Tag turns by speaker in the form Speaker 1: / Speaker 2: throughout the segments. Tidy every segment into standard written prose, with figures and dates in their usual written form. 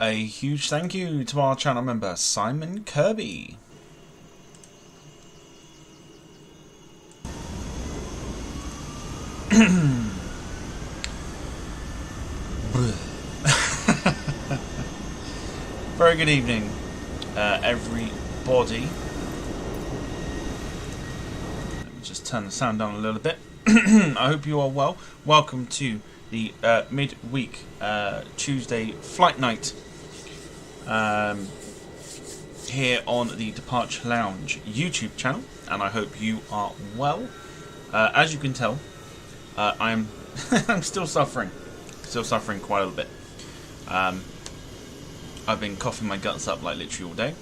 Speaker 1: A huge thank you to our channel member Simon Kirby. Very good evening, everybody. Let me just turn the sound down a little bit. I hope you are well. Welcome to the midweek Tuesday flight night here on the Departure Lounge YouTube channel, and I hope you are well. As you can tell, I'm still suffering quite a little bit. I've been coughing my guts up like literally all day,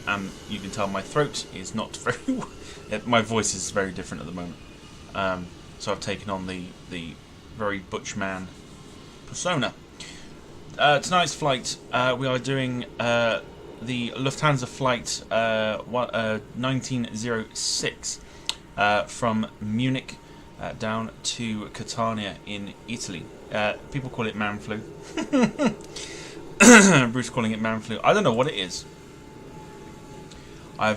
Speaker 1: and you can tell my throat is not very my voice is very different at the moment. So I've taken on the very butch man persona. Tonight's flight, we are doing the Lufthansa flight 1906 from Munich down to Catania in Italy. People call it man flu. Bruce calling it man flu. I don't know what it is. I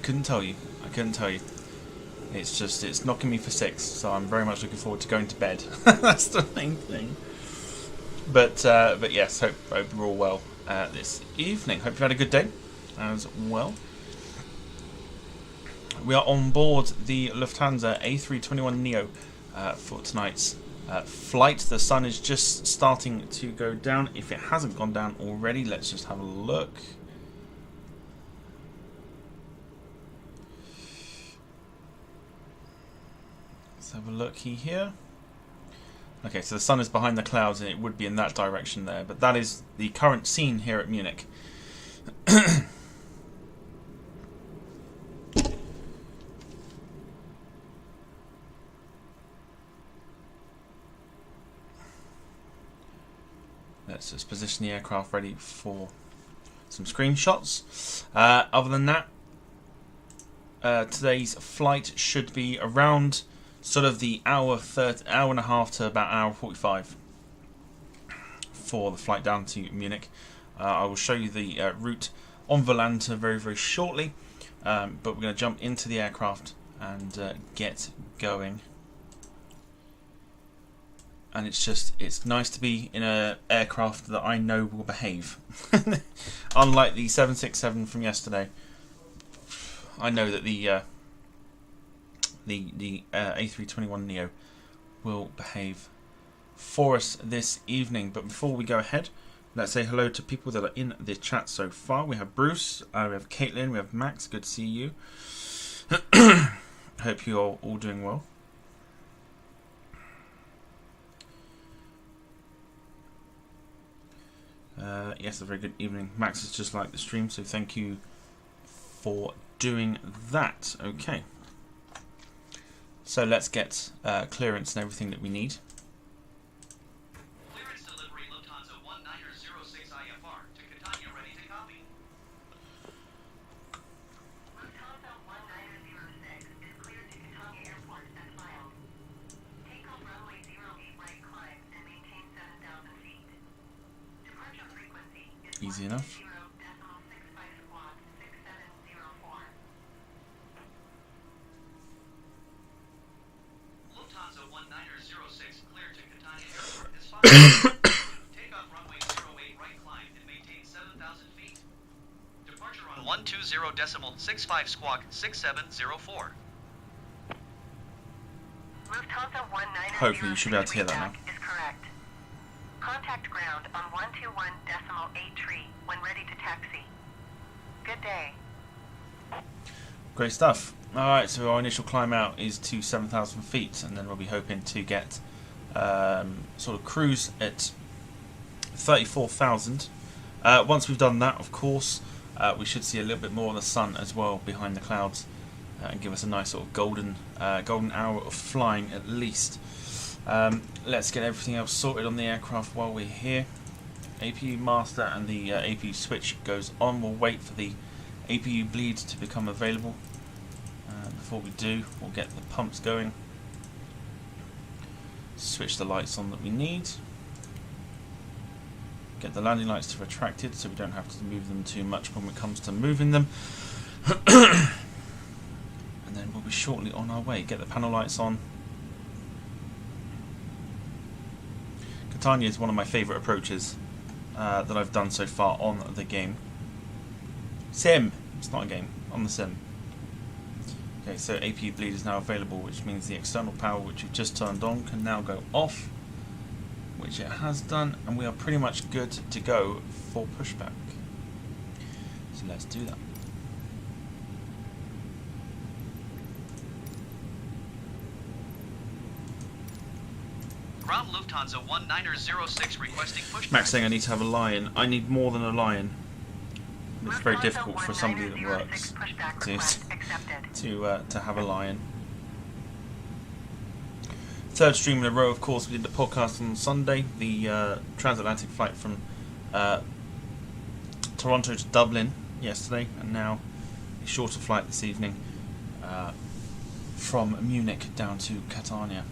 Speaker 1: couldn't tell you. It's knocking me for 6, so I'm very much looking forward to going to bed. That's the main thing. But yes, hope you're all well this evening. Hope you've had a good day as well. We are on board the Lufthansa A321NEO for tonight's flight. The sun is just starting to go down. If it hasn't gone down already, let's just have a look. Let's have a look here. Okay, so the sun is behind the clouds and it would be in that direction there, but that is the current scene here at Munich. Let's just position the aircraft ready for some screenshots. Other than that, today's flight should be around sort of the hour and a half to about hour 45 for the flight down to Munich. I will show you the route on Volanta very, very shortly, but we're going to jump into the aircraft and get going. And it's nice to be in an aircraft that I know will behave. Unlike the 767 from yesterday, I know that the A321NEO will behave for us this evening. But before we go ahead, let's say hello to people that are in the chat so far. We have Bruce, we have Caitlin, we have Max. Good to see you. Hope you're all doing well. Yes, a very good evening. Max has just liked the stream, so thank you for doing that. Okay. So let's get clearance and everything that we need.
Speaker 2: Clearance delivery Lufthansa 1906 IFR to Catania, ready to copy. Lufthansa 1906 is cleared to Catania Airport as filed. Take off runway 08 right climb and maintain 7,000 feet. Departure frequency is
Speaker 1: Easy enough.
Speaker 2: 10.65 squawk 6704. Lufthansa 1906 cleared to Catania Airport is filed. Take off runway 08 right climb and maintain 7,000 feet. Departure on 120.65 squawk 6704. Lufthansa 1906
Speaker 1: Hopefully you should be able to hear that now.
Speaker 2: is correct. Contact ground on 121.83 when ready to taxi. Good day.
Speaker 1: Great stuff. Alright, so our initial climb out is to 7,000 feet, and then we'll be hoping to get sort of cruise at 34,000. Once we've done that, of course, we should see a little bit more of the sun as well behind the clouds, and give us a nice sort of golden hour of flying at least. Let's get everything else sorted on the aircraft while we're here. APU master and the APU switch goes on. We'll wait for the APU bleed to become available. Before we do, we'll get the pumps going. Switch the lights on that we need. Get the landing lights retracted so we don't have to move them too much when it comes to moving them. And then we'll be shortly on our way. Get the panel lights on. Catania is one of my favourite approaches that I've done so far on the game. Sim! It's not a game, on the sim. Okay, so AP bleed is now available, which means the external power which you've just turned on can now go off, which it has done, and we are pretty much good to go for pushback. So let's do that.
Speaker 2: Ground Lufthansa 1906 requesting pushback.
Speaker 1: Max saying I need to have a lion. I need more than a lion. It's very difficult for somebody that works to have a lion. Third stream in a row, of course. We did the podcast on Sunday, the transatlantic flight from Toronto to Dublin yesterday, and now a shorter flight this evening from Munich down to Catania.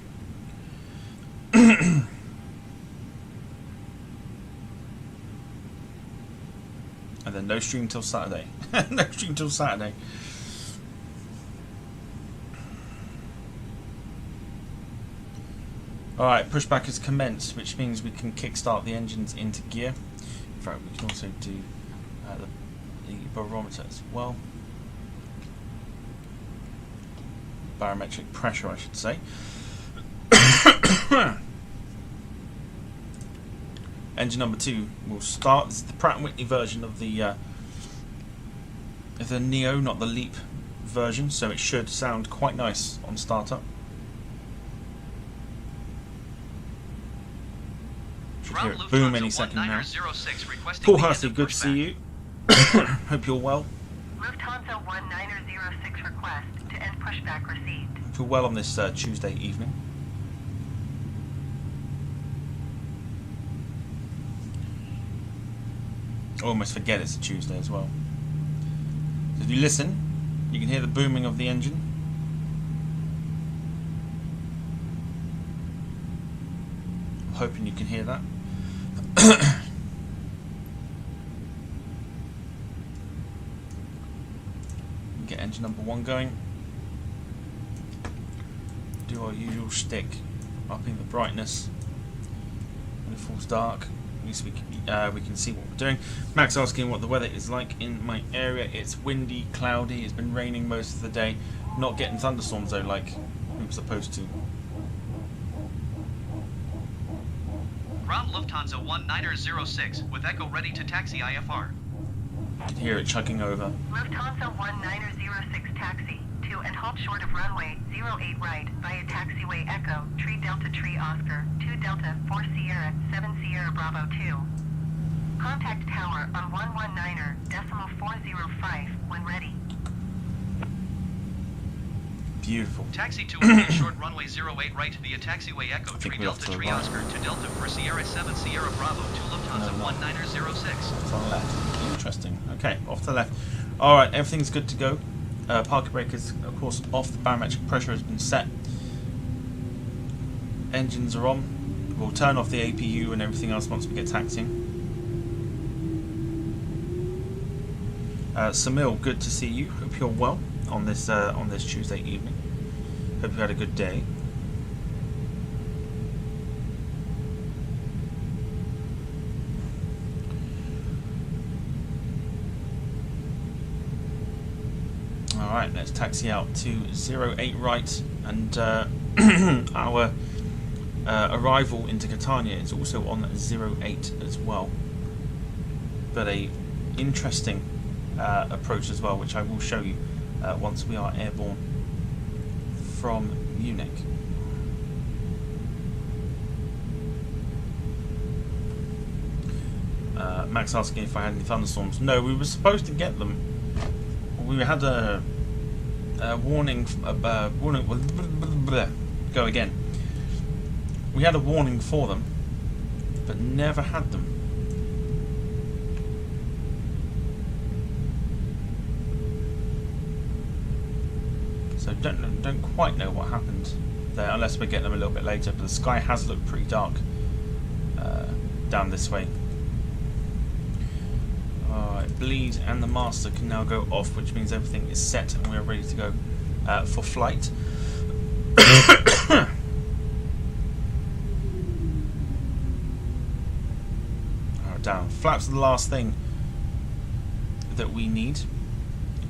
Speaker 1: And then no stream till Saturday. No stream till Saturday. Alright, pushback has commenced, which means we can kickstart the engines into gear. In fact, we can also do the barometer as well. Barometric pressure, I should say. Engine number 2 will start. This is the Pratt & Whitney version of the Neo, not the LEAP version, so it should sound quite nice on startup. Should hear it boom any second now. Paul Hursley, good to see you. Hope you're well.
Speaker 3: Lufthansa 1906 request to end pushback received.
Speaker 1: Hope you're well on this Tuesday evening. I almost forget it's a Tuesday as well. So if you listen, you can hear the booming of the engine. I'm hoping you can hear that. Get engine number 1 going. Do our usual shtick, upping the brightness when it falls dark. At least we can see what we're doing. Max asking what the weather is like in my area. It's windy, cloudy, it's been raining most of the day. Not getting thunderstorms though like we were supposed to.
Speaker 2: Ground Lufthansa 1906 with Echo ready to taxi IFR.
Speaker 1: You can hear it chugging over.
Speaker 3: Lufthansa 1906 taxi to and halt short of runway 08 right via taxiway Echo, Tree Delta Tree Oscar, 2 Delta 4 Sierra 7 Sierra Bravo 2. Contact tower on 119.405 when ready.
Speaker 1: Beautiful.
Speaker 2: Taxi to and short runway 08 right via taxiway Echo, Tree Delta Tree Oscar to Delta 4 Sierra 7 Sierra Bravo to Lufthansa 1906.
Speaker 1: Off to the left. Interesting. Okay, off to the left. Alright, everything's good to go. Parking brake is, of course, off. The barometric pressure has been set. Engines are on. We'll turn off the APU and everything else once we get taxiing. Samil, good to see you. Hope you're well on this Tuesday evening. Hope you had a good day. Alright, let's taxi out to 08 right, and our arrival into Catania is also on 08 as well. But a interesting approach as well, which I will show you once we are airborne from Munich. Max asking if I had any thunderstorms. No, we were supposed to get them. We had a warning. Go again. We had a warning for them, but never had them. So don't quite know what happened there, unless we get them a little bit later. But the sky has looked pretty dark down this way. bleed and the master can now go off, which means everything is set and we are ready to go for flight. Down. Flaps are the last thing that we need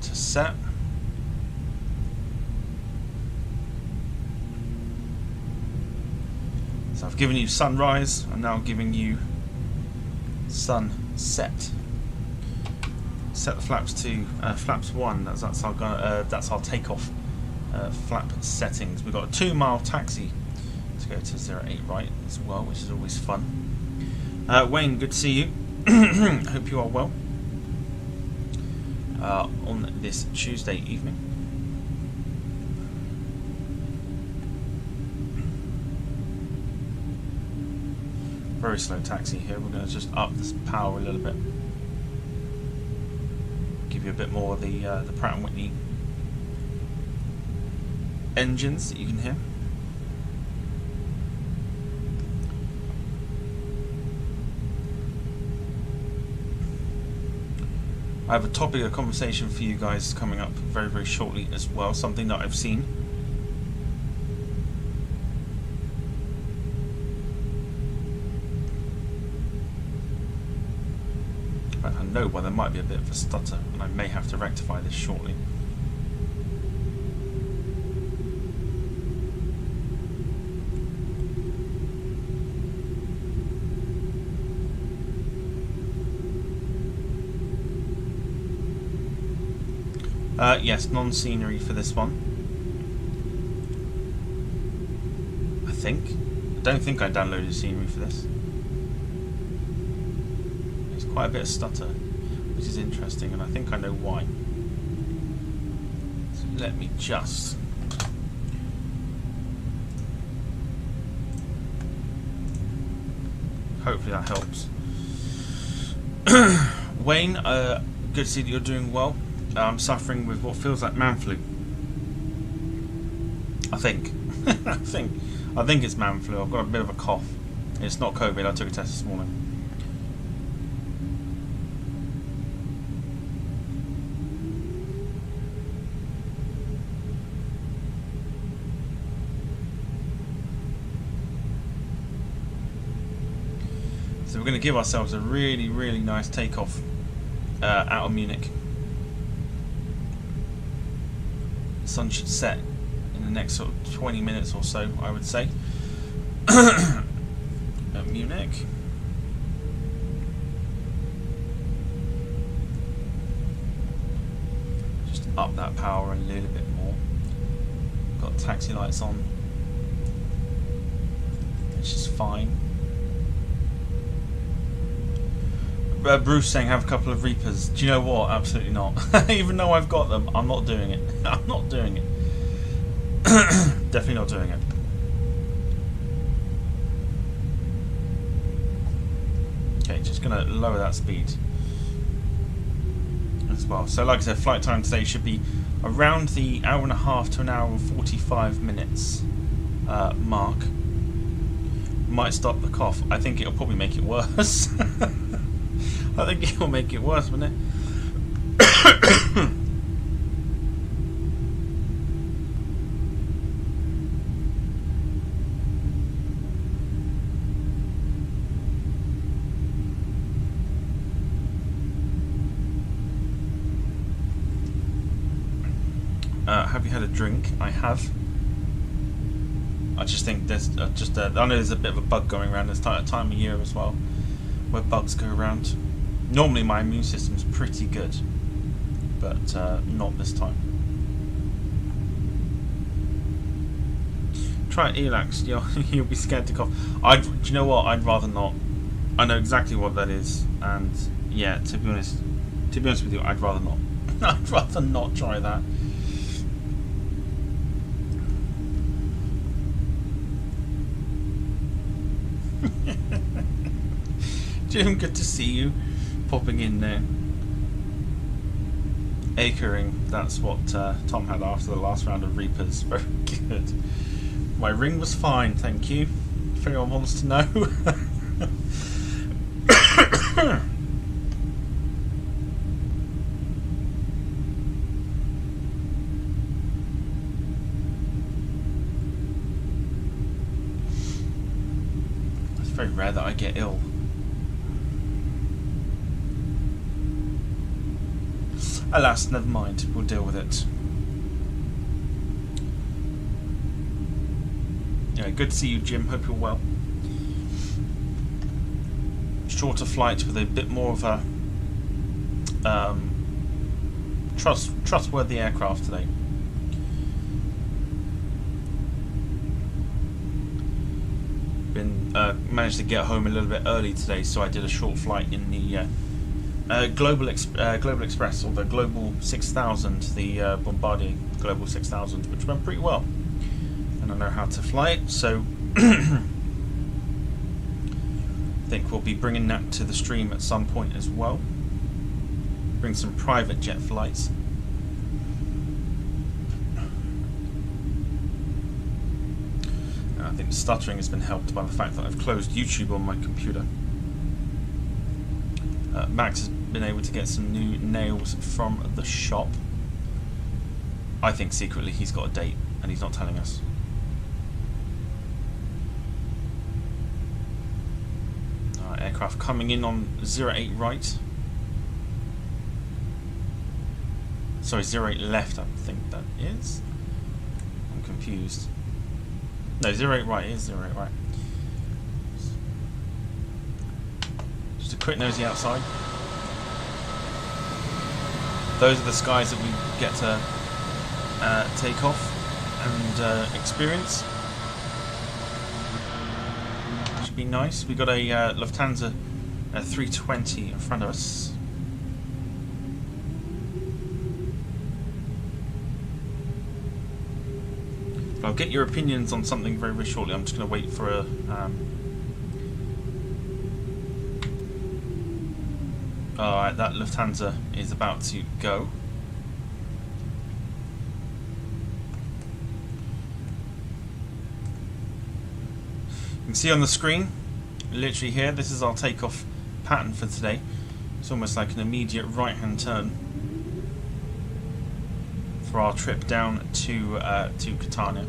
Speaker 1: to set. So I've given you sunrise, I'm now giving you sunset. Set the flaps to flaps 1. That's our takeoff flap settings. We've got a 2 mile taxi to go to 08 right as well, which is always fun. Wayne, good to see you. Hope you are well on this Tuesday evening. Very slow taxi here. We're going to just up this power a little bit. Give you a bit more of the Pratt & Whitney engines that you can hear. I have a topic of conversation for you guys coming up very, very shortly as well. Something that I've seen. I know why there might be a bit of a stutter, and I may have to rectify this shortly. Yes, non-scenery for this one. I think. I don't think I downloaded scenery for this. There's quite a bit of stutter, which is interesting, and I think I know why. So let me just... Hopefully that helps. Wayne, good to see that you're doing well. I'm suffering with what feels like man flu. I think. I think it's man flu. I've got a bit of a cough. It's not COVID. I took a test this morning. So we're going to give ourselves a really, really nice takeoff out of Munich. Sun should set in the next sort of 20 minutes or so, I would say. At Munich. Just up that power a little bit more. Got taxi lights on, which is fine. Bruce saying have a couple of Reapers. Do you know what? Absolutely not. Even though I've got them, I'm not doing it. I'm not doing it. Definitely not doing it. Okay, just going to lower that speed as well. So like I said, flight time today should be around the hour and a half to an hour and 45 minutes mark. Might stop the cough. I think it'll probably make it worse. I think it'll make it worse, won't it? Have you had a drink? I have. I just think there's I know there's a bit of a bug going around this time of year as well, where bugs go around. Normally my immune system's pretty good, but not this time. Try Elax, you'll be scared to cough. Do you know what? I'd rather not. I know exactly what that is, and yeah, to be honest with you, I'd rather not. I'd rather not try that. Jim, good to see you popping in there. Acring, that's what Tom had after the last round of Reapers. Very good. My ring was fine, thank you. If anyone wants to know. rare that I get ill. Alas, never mind. We'll deal with it. Yeah, good to see you, Jim. Hope you're well. Shorter flight with a bit more of a trustworthy aircraft today. Managed to get home a little bit early today, so I did a short flight in the Global Express, or the Global 6000, the Bombardier Global 6000, which went pretty well, and I know how to fly it, so I think we'll be bringing that to the stream at some point as well. Bring some private jet flights. I think the stuttering has been helped by the fact that I've closed YouTube on my computer. Max has been able to get some new nails from the shop. I think secretly he's got a date and he's not telling us. Aircraft coming in on 08 right. Sorry, 08 left, I think that is. I'm confused. No, 08 right is 08 right. Just a quick nosy outside. Those are the skies that we get to take off and experience. Should be nice. We got a Lufthansa A320 in front of us. I'll get your opinions on something very, very shortly. I'm just going to wait for a... Alright, that Lufthansa is about to go. You can see on the screen, literally here, this is our takeoff pattern for today. It's almost like an immediate right-hand turn for our trip down to Catania.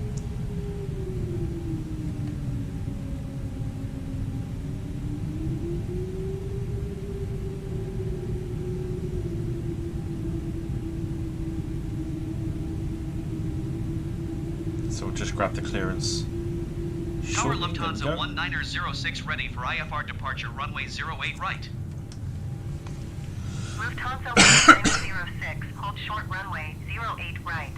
Speaker 1: So we'll just grab the clearance.
Speaker 2: Tower Lufthansa 1906 ready for IFR departure, runway 08 right.
Speaker 3: Lufthansa 1906, hold short runway 08 right.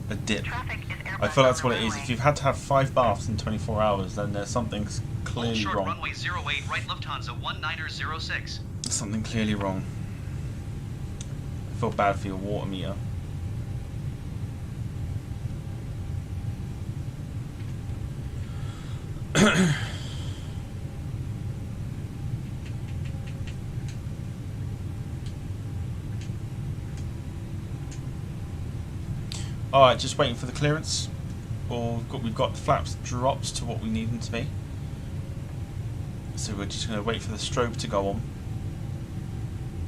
Speaker 1: A dip.
Speaker 3: Traffic is Airbus
Speaker 1: I feel that's what it is.
Speaker 3: runway.
Speaker 1: If you've had to have 5 baths in 24 hours, then there's something
Speaker 2: Hold
Speaker 1: clearly
Speaker 2: short
Speaker 1: wrong.
Speaker 2: runway 08 right, Lufthansa 1906.
Speaker 1: There's something clearly wrong. I feel bad for your water meter. Alright, just waiting for the clearance. We've got the flaps dropped to what we need them to be. So we're just going to wait for the strobe to go on.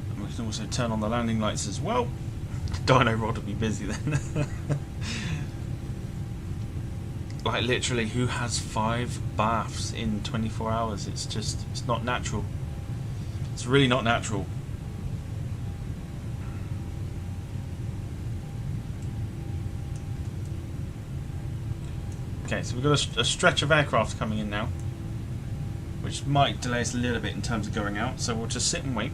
Speaker 1: And we can also turn on the landing lights as well. Dyno Rod will be busy then. Like literally, who has 5 baths in 24 hours? It's just, it's not natural. It's really not natural. Okay, so we've got a stretch of aircraft coming in now, which might delay us a little bit in terms of going out, so we'll just sit and wait.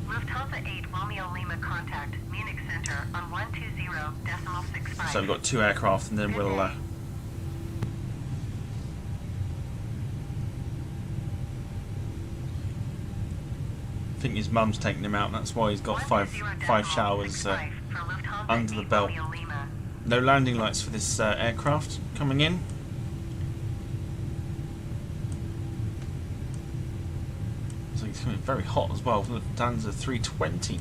Speaker 3: Lufthansa 8 Romeo Lima contact Munich Center on 120.65.
Speaker 1: So we've got 2 aircraft, and then we'll I think his mum's taking him out, and that's why he's got five showers under the belt. No landing lights for this aircraft coming in. So it's coming very hot as well. Lufthansa A320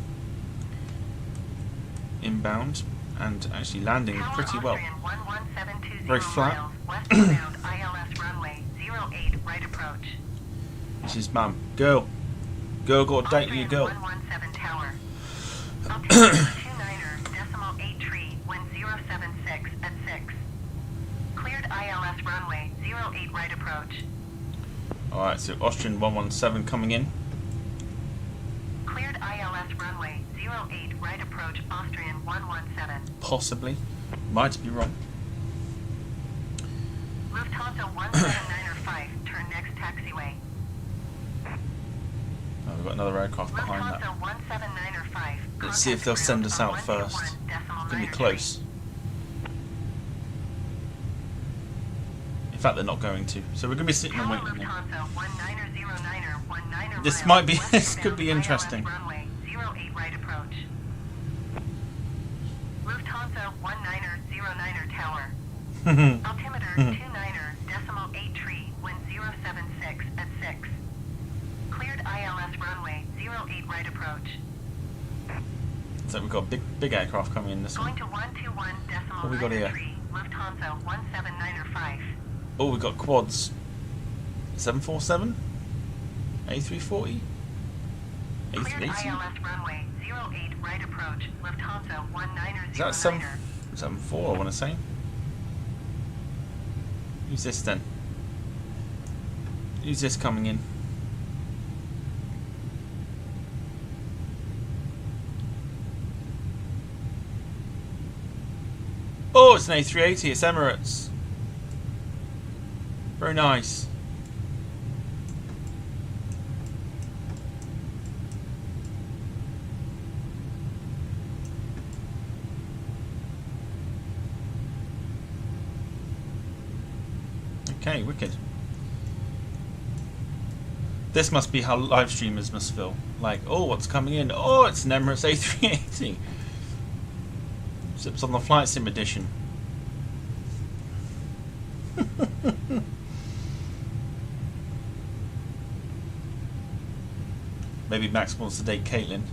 Speaker 1: inbound, and actually landing pretty well. Very flat.
Speaker 3: Westbound ILS runway 08 right approach.
Speaker 1: This is mum. Girl. Girl got a date with your girl.
Speaker 3: 117 tower. Altimeter 29er.831076 at 6. Cleared ILS runway 08 right approach.
Speaker 1: Alright, so Austrian 117 coming in.
Speaker 3: Cleared ILS runway 08 right approach Austrian 117.
Speaker 1: Possibly. Might be wrong.
Speaker 3: Lufthansa 179er5, turn next taxiway.
Speaker 1: Oh, we've got another aircraft behind that.
Speaker 3: Lufthansa 179er5.
Speaker 1: Let's see if they'll send us out first. Could be close. In fact, they're not going to. So we're going to be sitting and waiting here. This might be. This could be interesting.
Speaker 3: Runway 08 right approach. Lufthansa 19er09er tower. Altimeter 29er.831076 at 6. Cleared ILS runway 08 right approach.
Speaker 1: So we've got a big aircraft coming in this
Speaker 3: Going
Speaker 1: one.
Speaker 3: to 121.93.
Speaker 1: What we got here?
Speaker 3: Lufthansa 179er5.
Speaker 1: Oh, we've got quads. 747? A340?
Speaker 3: Cleared
Speaker 1: A380?
Speaker 3: ILS runway 08 right approach. Lufthansa 19er09er.
Speaker 1: Is that 774, I want to say? Who's this then? Who's this coming in? Oh, it's an A380, it's Emirates. Very nice. Okay, wicked. This must be how live streamers must feel. Like, oh, what's coming in? Oh, it's an Emirates A380. Sips on the Flight Sim edition. Maybe Max wants to date Caitlin.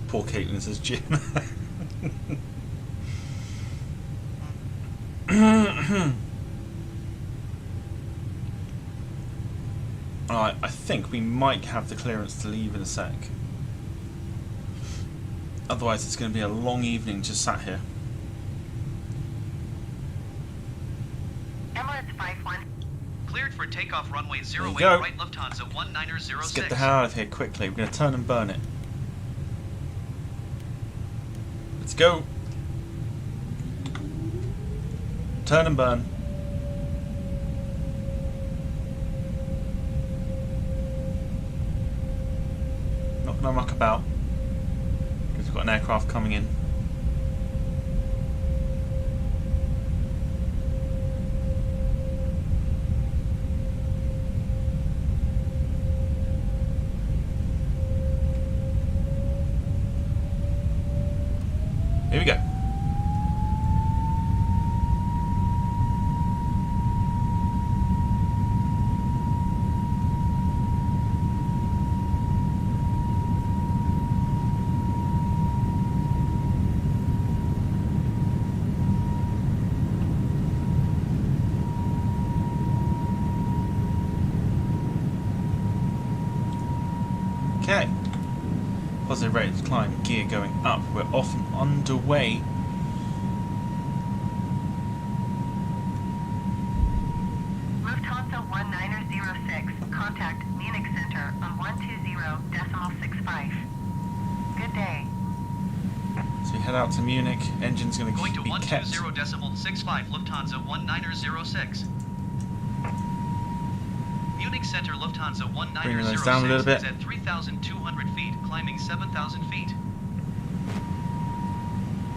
Speaker 1: Poor Caitlin, says Jim. Alright, I think we might have the clearance to leave in a sec. Otherwise it's going to be a long evening just sat here.
Speaker 3: Emirates 51.
Speaker 2: Cleared for takeoff runway 08
Speaker 1: go.
Speaker 2: right Lufthansa 19er06.
Speaker 1: Let's get the hell out of here quickly. We're going to turn and burn it. Let's go. Turn and burn. Not going to muck about because we've got an aircraft coming in. Here we go. Okay. Positive rate of climb, gear going up. We're off and underway.
Speaker 3: Lufthansa 19er06. Contact Munich Center on 120.65. Good day.
Speaker 1: So we head out to Munich. Engine's going
Speaker 2: Going to
Speaker 1: be kept.
Speaker 2: 120.65 Lufthansa 19er06. Munich Center Lufthansa 19er06
Speaker 1: Bringing those down a little bit.
Speaker 2: is at 3,200 feet, climbing 7,000 feet.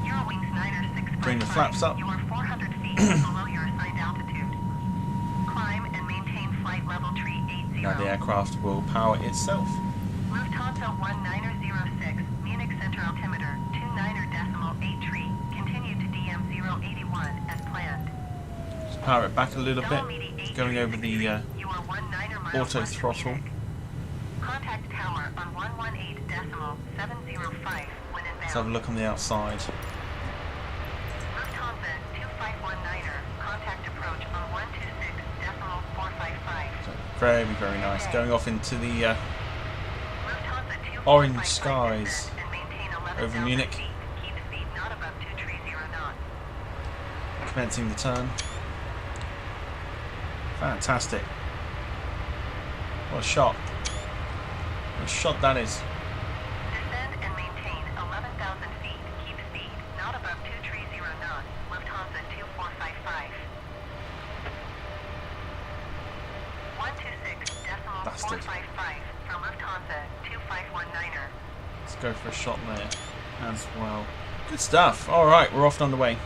Speaker 3: Eurowings 9er6.
Speaker 1: Bring the flaps up.
Speaker 3: You are 400 feet below your assigned altitude. Climb and maintain flight level tree 80.
Speaker 1: Now the aircraft will power itself.
Speaker 3: Lufthansa 19er06. Munich Center altimeter 29er.83. Continue to DM 081 as planned.
Speaker 1: power it back a little bit. It's going over the
Speaker 3: you are 19 miles
Speaker 1: auto
Speaker 3: west of
Speaker 1: throttle.
Speaker 3: Munich. Contact tower on 118.705 when inbound.
Speaker 1: Let's have a look on the outside.
Speaker 3: Lufthansa 2519er, contact approach on 126.455.
Speaker 1: So very, very nice. Going off into the
Speaker 3: Lufthansa
Speaker 1: orange
Speaker 3: 2455
Speaker 1: skies
Speaker 3: and maintain 11,000
Speaker 1: over Munich.
Speaker 3: feet. Keep speed not above 230 knots.
Speaker 1: Commencing the turn. Fantastic. What a shot. What a shot that is.
Speaker 3: Descend and maintain 11,000 feet. Keep speed not above 230 knots. Lufthansa 2455. 126.455 from Lufthansa 2519er.
Speaker 1: Let's go for a shot there as well. Good stuff. Alright, we're off and on the way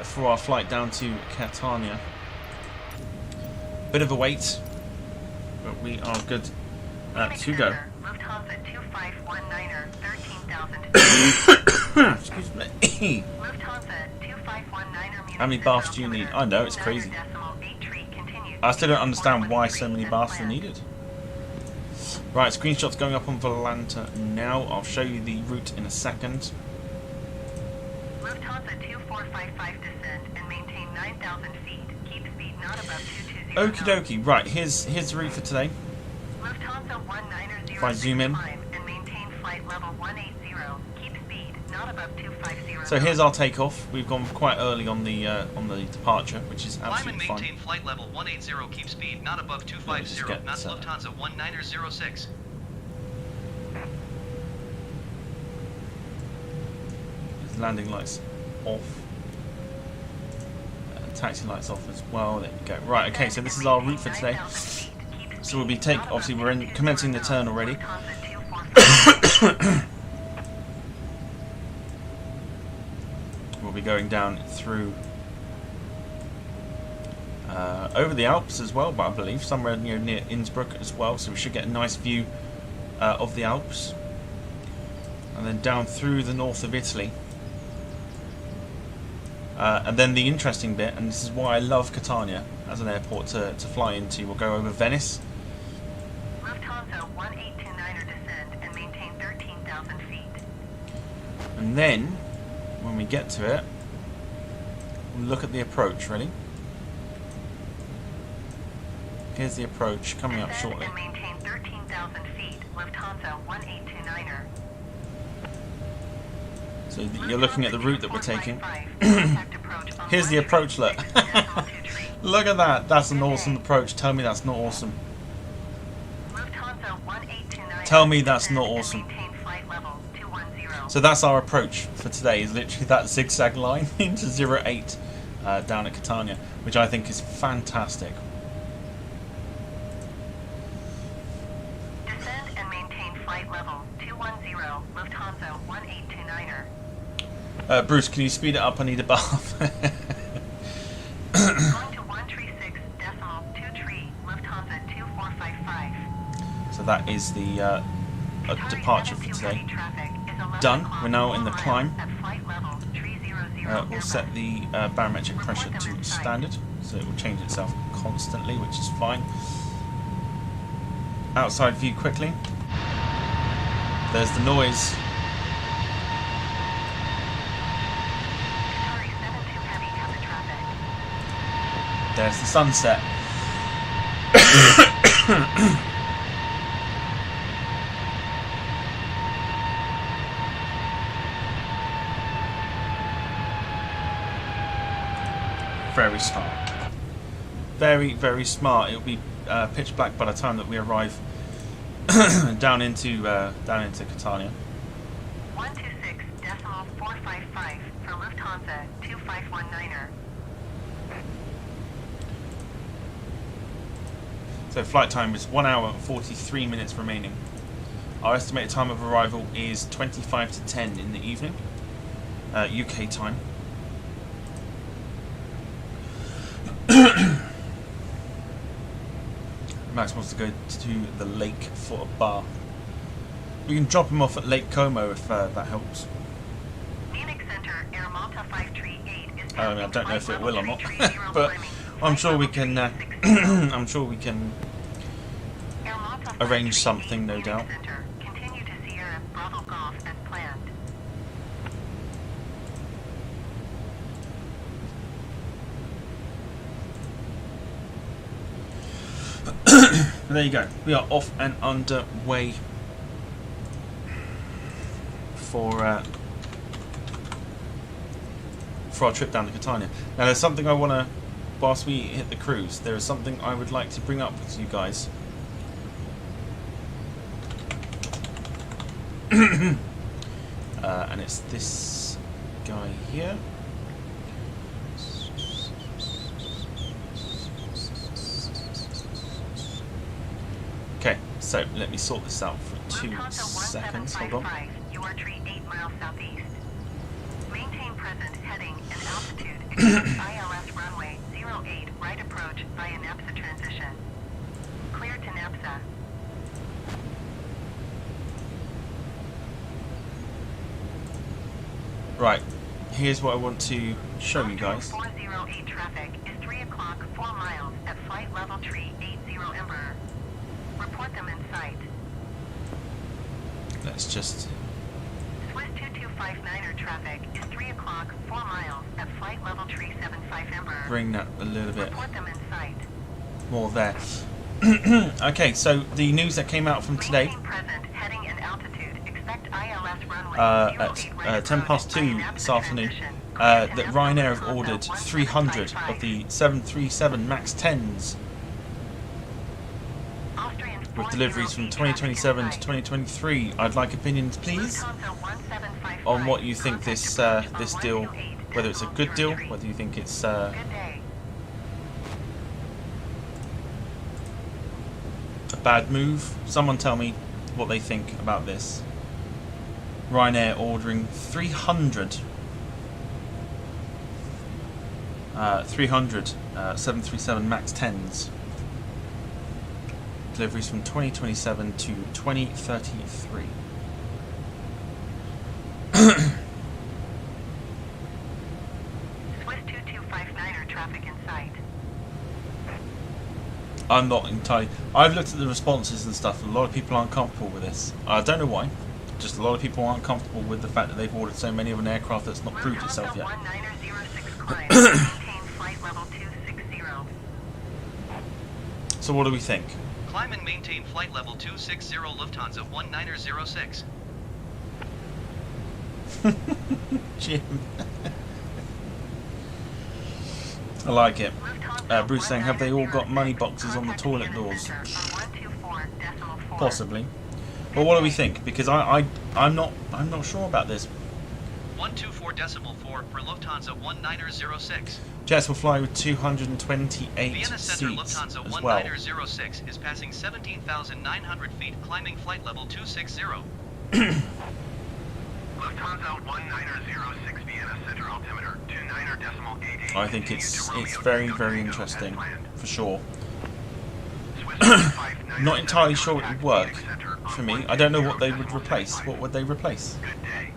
Speaker 1: for our flight down to Catania. Bit of a wait, but we are good to go.
Speaker 3: Lufthansa 2519er, 13,000
Speaker 1: Excuse me.
Speaker 3: Lufthansa 2519er.
Speaker 1: How many baths do you need? I know, it's crazy. I still don't understand why so many baths are needed. Right, screenshots going up on Volanta now. I'll show you the route in a second.
Speaker 3: Lufthansa 2455 descend and maintain 9,000 feet. Keep speed not above 220.
Speaker 1: Okie dokie. Right, here's the route for today.
Speaker 3: Lufthansa 190
Speaker 1: If I zoom in.
Speaker 3: and maintain flight level 180. Keep speed not above 250.
Speaker 1: So here's our takeoff. We've gone quite early on the departure, which is
Speaker 2: Climb and
Speaker 1: absolutely fine.
Speaker 2: maintain flight level 180. Keep speed not above 250.
Speaker 1: get,
Speaker 2: That's Lufthansa 1906.
Speaker 1: There's landing lights off. Taxi lights off as well. There we go. Right, okay, so this is our route for today. So we'll be obviously we're commencing the turn already. We'll be going down through over the Alps as well, but I believe somewhere near Innsbruck as well, so we should get a nice view of the Alps, and then down through the north of Italy. And then the interesting bit, and this is why I love Catania as an airport to fly into, we'll go over Venice.
Speaker 3: Lufthansa 1829er descend and maintain 13,000 feet.
Speaker 1: And then, when we get to it, we'll look at the approach. Ready? Here's the approach coming up
Speaker 3: Descend
Speaker 1: shortly.
Speaker 3: and maintain 13,000 feet. Lufthansa 1829er.
Speaker 1: So you're looking at the route that we're taking. Here's the approach, look. Look at that. That's an awesome approach. Tell me that's not awesome. Tell me that's not awesome. So that's our approach for today, is literally that zigzag line into 08 down at Catania, which I think is fantastic.
Speaker 3: Descend and maintain flight level 210, Lufthansa 1829er.
Speaker 1: Bruce, can you speed it up? I need a bath.
Speaker 3: Going to 136.23, Lufthansa 2455.
Speaker 1: So that is the departure for today. Done. We're now in the climb. We'll set the barometric pressure to standard, so it will change itself constantly, which is fine. Outside view quickly. There's the noise. There's the sunset. Very smart. Very, very smart. It'll be pitch black by the time that we arrive down into Catania.
Speaker 3: 126.455 for Lufthansa 2519er.
Speaker 1: So flight time is 1 hour and 43 minutes remaining. Our estimated time of arrival is 25 to 10 in the evening, UK time. Max wants to go to the lake for a bath. We can drop him off at Lake Como if that helps.
Speaker 3: Munich Center Air Malta 538 is
Speaker 1: I mean, I don't know if it will or not, but I'm sure we can. I'm sure we can arrange something, no doubt.
Speaker 3: Continue to Sierra Bravo Golf as planned.
Speaker 1: There you go. We are off and underway for our trip down to Catania. Now, there's something I want to, whilst we hit the cruise, there is something I would like to bring up with you guys. And it's this guy here. Okay, so let me sort this out for 2 seconds. Hold on.
Speaker 3: You are tree 8 miles southeast. Maintain present heading and altitude except ILS runway 08 right approach via NAPSA transition. Clear to NAPSA.
Speaker 1: Right, here's what I want to show you guys.
Speaker 3: 408 traffic is 3 o'clock 4 miles at flight level tree 80 Emperor. Report them in sight.
Speaker 1: Let's just...
Speaker 3: Swiss 2259er traffic is 3 o'clock 4 miles at flight level tree 75 Emperor.
Speaker 1: bring that a little bit
Speaker 3: Report them in sight.
Speaker 1: more there. Okay, so the news that came out from today
Speaker 3: Present heading and altitude. Expect ILS runway
Speaker 1: at 10 past 2 this afternoon, that Ryanair have ordered 300 of the 737 MAX 10s with deliveries from 2027 to 2023. I'd like opinions, please, on what you think this this deal, whether it's a good deal, whether you think it's a bad move. Someone tell me what they think about this. Ryanair ordering 300 737 MAX 10s. Deliveries from 2027 to 2033.
Speaker 3: Swiss 2259er traffic in sight.
Speaker 1: I'm not entirely... I've looked at the responses and stuff, and a lot of people aren't comfortable with this. I don't know why. Just a lot of people aren't comfortable with the fact that they've ordered so many of an aircraft that's not proved itself yet. So what do we think?
Speaker 2: Climb and maintain flight level 260 Lufthansa 1906.
Speaker 1: Jim. I like it. Bruce saying, have they all got money boxes on the toilet doors? Possibly. Well, what do we think? Because I'm not sure about this.
Speaker 2: 124.4 for Lufthansa 1906.
Speaker 1: Jets will fly with 228
Speaker 2: Vienna Center
Speaker 1: seats
Speaker 2: Lufthansa
Speaker 1: as well.
Speaker 2: 1906 is passing 17,900 feet, climbing flight level 260.
Speaker 3: Lufthansa 1906 Vienna Center altimeter 29.88.
Speaker 1: I think it's very, very interesting, for sure. Not entirely sure it would work for me. I don't know what they would replace. What would they replace?
Speaker 3: Good day.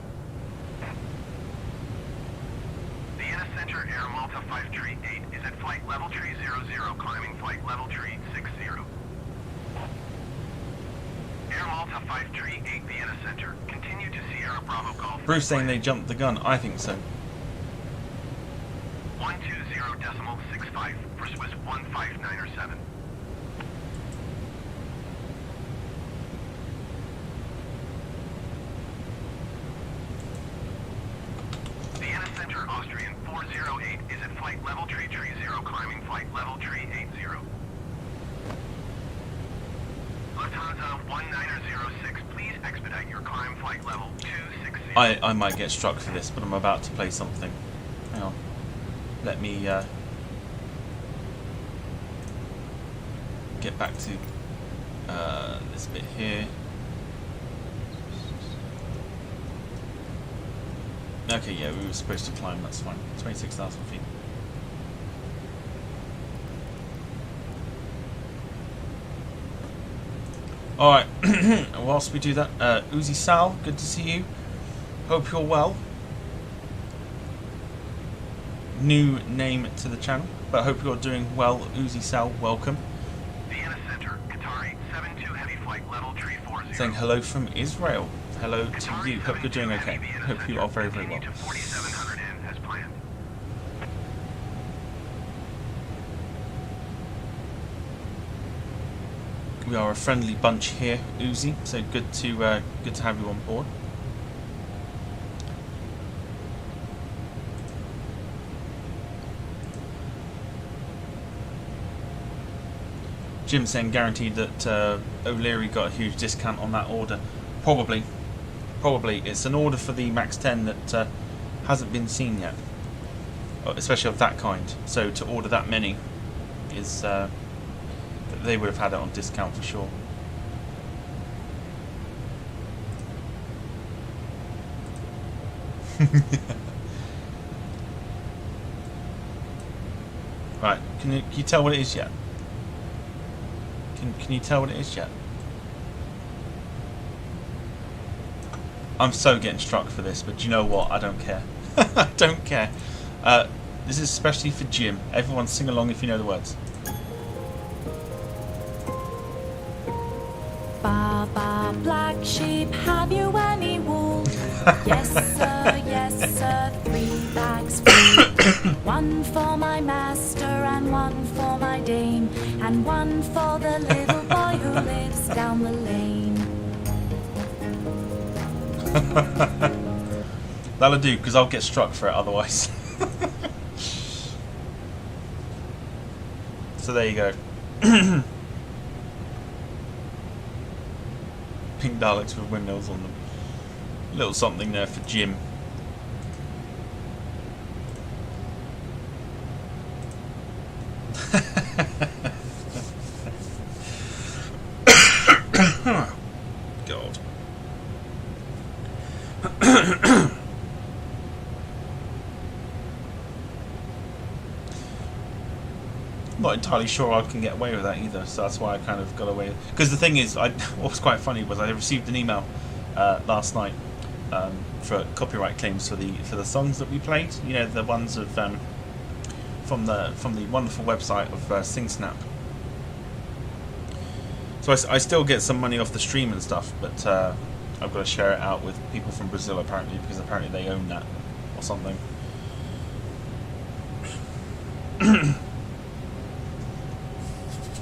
Speaker 3: Vienna Center Air Malta 538 is at flight level tree 00, climbing flight level tree 60. Air Malta 538 Vienna Center, continue to Sierra Bravo Golf.
Speaker 1: Bruce saying they jumped the gun. I think so.
Speaker 3: 120.65 for Swiss 1597. Vienna Center Austrian 408 is at flight level tree 30, climbing flight level tree 80. Lufthansa 1906, please expedite your climb flight level 260.
Speaker 1: I might get struck for this, but I'm about to play something. Hang on. Let me get back to this bit here. Okay, yeah, we were supposed to climb, that's fine. 26,000 feet. Alright, whilst we do that, Uzi Sal, good to see you. Hope you're well. new name to the channel, but I hope you're doing well. Uzi Sal, welcome.
Speaker 4: Vienna Center, Qatari 72 heavy flight level 340.
Speaker 1: Saying hello from Israel. Hello to you. Hope you're doing okay. Hope you are very, very well.
Speaker 4: To 4700 N as planned.
Speaker 1: We are a friendly bunch here, Uzi. So good to have you on board. Jim saying guaranteed that O'Leary got a huge discount on that order. Probably. It's an order for the Max 10 that hasn't been seen yet, especially of that kind. So to order that many is they would have had it on discount for sure. Right, can you tell what it is yet? Can you tell what it is yet? I'm so getting struck for this, but you know what? I don't care. I don't care. This is especially for Jim. Everyone sing along if you know the words.
Speaker 5: Baba, black sheep, have you any wool? Yes sir, 3 bags full. 1 for my master and 1 for my dame, and 1 for the little boy who lives down the lane.
Speaker 1: That'll do, because I'll get struck for it otherwise. So there you go. Pink Daleks with windmills on them. A little something there for Jim. God. Not entirely sure I can get away with that either, so that's why I kind of got away. Because the thing is, what was quite funny was I received an email last night for copyright claims for the songs that we played. You know, the ones of from the wonderful website of SingSnap. So I still get some money off the stream and stuff, but I've got to share it out with people from Brazil apparently, because apparently they own that or something.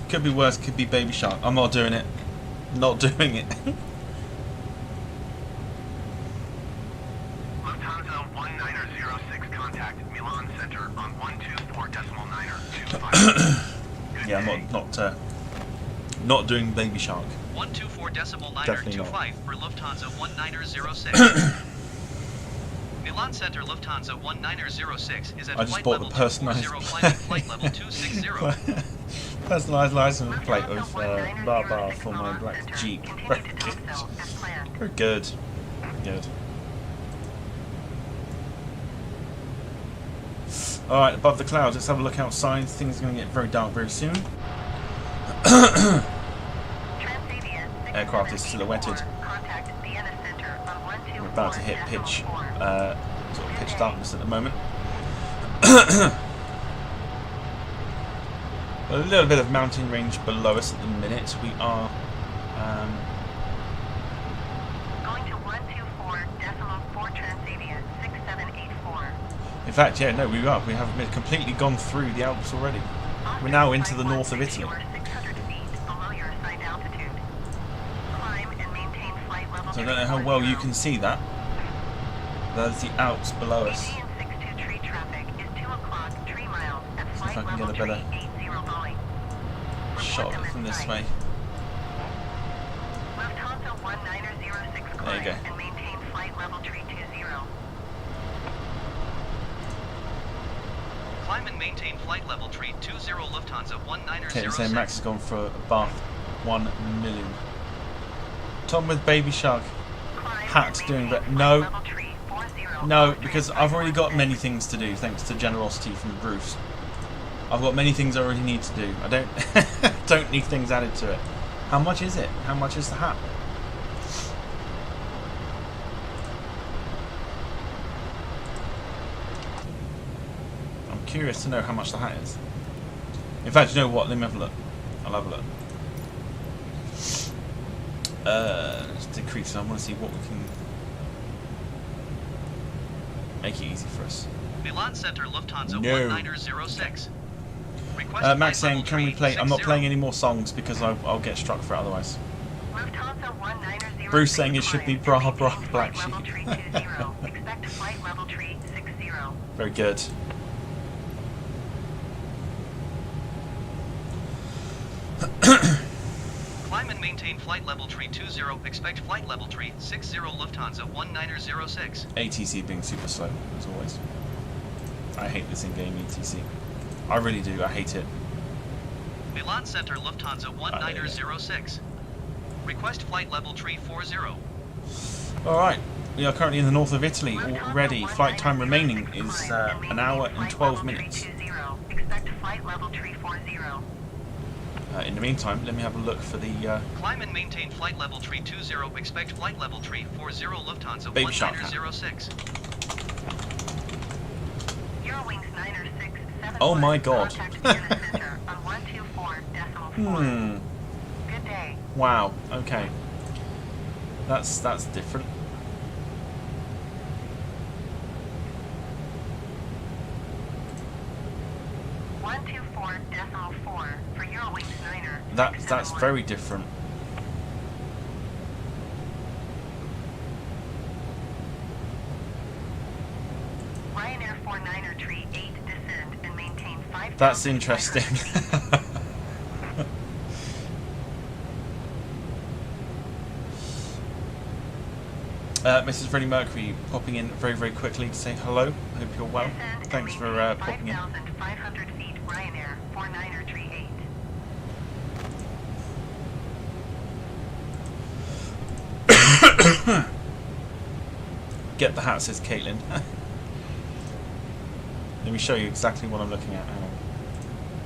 Speaker 1: Could be worse, could be Baby Shark. I'm not doing it. Not doing it.
Speaker 4: Lufthansa 1906 contact Milan Center on 124.925.
Speaker 1: Yeah, I'm not doing Baby Shark.
Speaker 2: 124.925 for Lufthansa 1906. Milan Center Lufthansa 1906 is at
Speaker 1: I just
Speaker 2: flight
Speaker 1: bought
Speaker 2: level
Speaker 1: the personalised
Speaker 2: 240, climbing flight level 260.
Speaker 1: personalised license plate of Baba for my black Jeep. Very good. Very good. Good. Alright, above the clouds, let's have a look outside. Things are going to get very dark very soon. Aircraft is silhouetted. We're about to hit pitch, sort of pitch darkness at the moment. A little bit of mountain range below us at the minute. We are
Speaker 3: Going to 124.4 Transavia 6784.
Speaker 1: in fact, yeah, no, we are. We have completely gone through the Alps already. We're now into the north of Italy.
Speaker 3: 600 feet below your assigned altitude. Climb and maintain flight level.
Speaker 1: So I don't know how well you can see that. There's the Alps below us.
Speaker 3: AD and 62 tree traffic is 2 o'clock 3 miles at
Speaker 1: See if
Speaker 3: flight
Speaker 1: I can
Speaker 3: level
Speaker 1: get a better
Speaker 3: 380 Boeing.
Speaker 1: shot from this way.
Speaker 3: Lufthansa 1906
Speaker 1: There you
Speaker 3: climb
Speaker 1: go.
Speaker 3: and maintain flight level 320.
Speaker 2: Climb and maintain flight level 320 Lufthansa
Speaker 1: Okay, they're
Speaker 2: 1906.
Speaker 1: saying Max has gone for a bath 1 million. Tom with Baby Shark. Hat's doing that. No. No, because I've already got many things to do, thanks to generosity from Bruce. I've got many things I already need to do. I don't don't need things added to it. How much is it? How much is the hat? I'm curious to know how much the hat is. In fact, you know what? Let me have a look. I'll have a look. Let's decrease. I want to see what we can make it easy for us.
Speaker 2: Milan Center Lufthansa
Speaker 1: No.
Speaker 2: 1906.
Speaker 1: Max saying, can we play? I'm not playing any more songs because I'll get struck for it otherwise.
Speaker 3: Lufthansa 1906.
Speaker 1: Bruce saying it should be Bra Bra Black Sheep.
Speaker 3: Expect flight level tree 60.
Speaker 1: Very good.
Speaker 2: Climb and maintain flight level tree 20. Expect flight level tree 60 Lufthansa 1906.
Speaker 1: ATC being super slow, as always. I hate this in-game ETC. I really do, I hate it.
Speaker 2: Milan Center Lufthansa 1906. Request flight level tree 40.
Speaker 1: Alright, we are currently in the north of Italy already. Flight time remaining is an hour and 12 minutes.
Speaker 3: Expect flight level tree 40.
Speaker 1: In the meantime, let me have a look for the
Speaker 2: Climb and maintain flight level tree 20. Expect flight level tree 40 Lufthansa
Speaker 1: Baby shark.
Speaker 2: 1906.
Speaker 3: Eurowings 90671.
Speaker 1: Oh my god.
Speaker 3: Contact Vienna Center on 124.4. Good day.
Speaker 1: Wow, okay. That's different.
Speaker 3: for Eurowings 9er.
Speaker 1: That's very different.
Speaker 3: Ryanair 49er tree 8 descend and maintain 5.
Speaker 1: That's interesting. Mrs. Freddie Mercury popping in very, very quickly to say hello. Hope you're well. Thanks for popping in.
Speaker 3: 5,500 feet Ryanair 49er tree 8.
Speaker 1: Get the hat, says Caitlin. Let me show you exactly what I'm looking at. Hang on.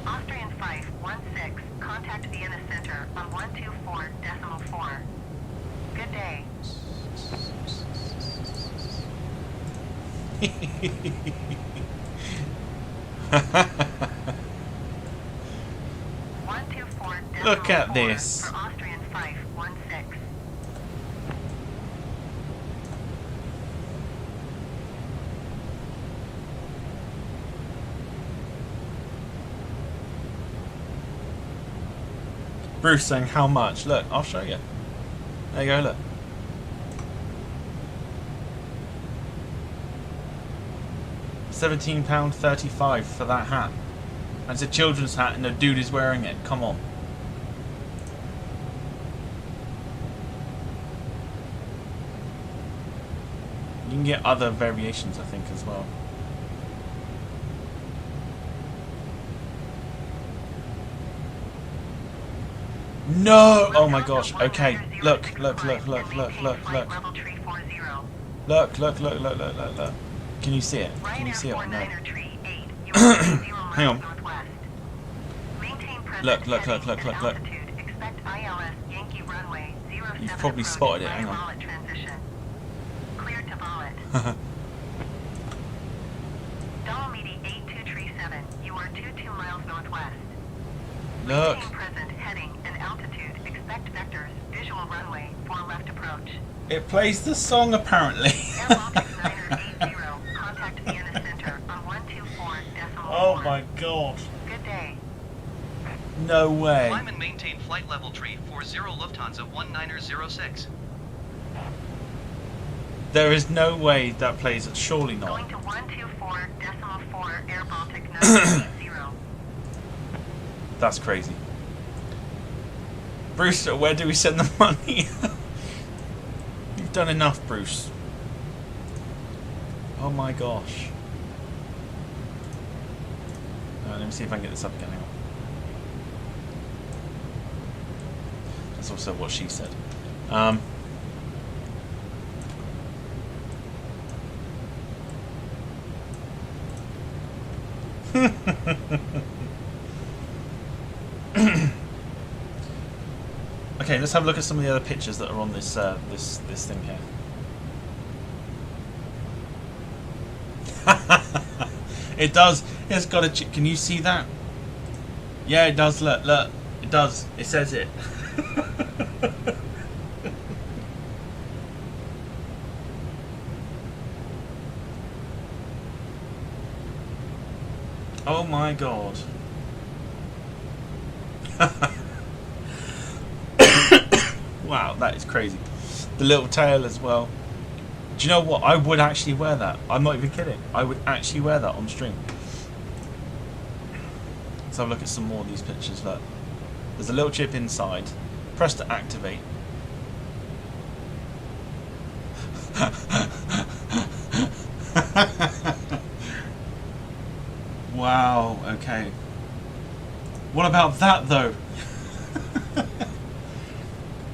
Speaker 3: Austrian 516, contact Vienna Center on 124.4. Good day.
Speaker 1: Look at this.
Speaker 3: For Austrian 516.
Speaker 1: Bruce saying how much? Look, I'll show you. There you go, look. £17.35 for that hat. And it's a children's hat and the dude is wearing it. Come on. You can get other variations, I think, as well. No! Oh my gosh. Okay. Look. Look. Can you see it? Can you see it? No. Hang on. Look. You've probably spotted it. Hang on.
Speaker 3: Cleared to Vollet. Dolomiti 8237. You are 22 miles northwest.
Speaker 1: Look.
Speaker 3: Maintain present heading and altitude. Expect vectors. Visual runway. 4 left approach.
Speaker 1: It plays the song apparently.
Speaker 3: Air Baltic 980. Contact Vienna Center on 124.4.
Speaker 1: Oh my god.
Speaker 3: Good day.
Speaker 1: No way.
Speaker 2: Climb and maintain flight level tree 40 Lufthansa 1906.
Speaker 1: There is no way that plays it. Surely not.
Speaker 3: Going to 124.4 Air Baltic 980.
Speaker 1: That's crazy. Bruce, where do we send the money? You've done enough, Bruce. Oh my gosh. Let me see if I can get this up again. Hang on. That's also what she said. Okay, let's have a look at some of the other pictures that are on this this thing here. It does. It's got a chip. Can you see that? Yeah, it does. Look, look. It does. It says it. Oh my god. Wow, that is crazy. The little tail as well. Do you know what? I would actually wear that. I'm not even kidding. I would actually wear that on stream. Let's have a look at some more of these pictures. Look. There's a little chip inside. Press to activate. Wow, okay. What about that though?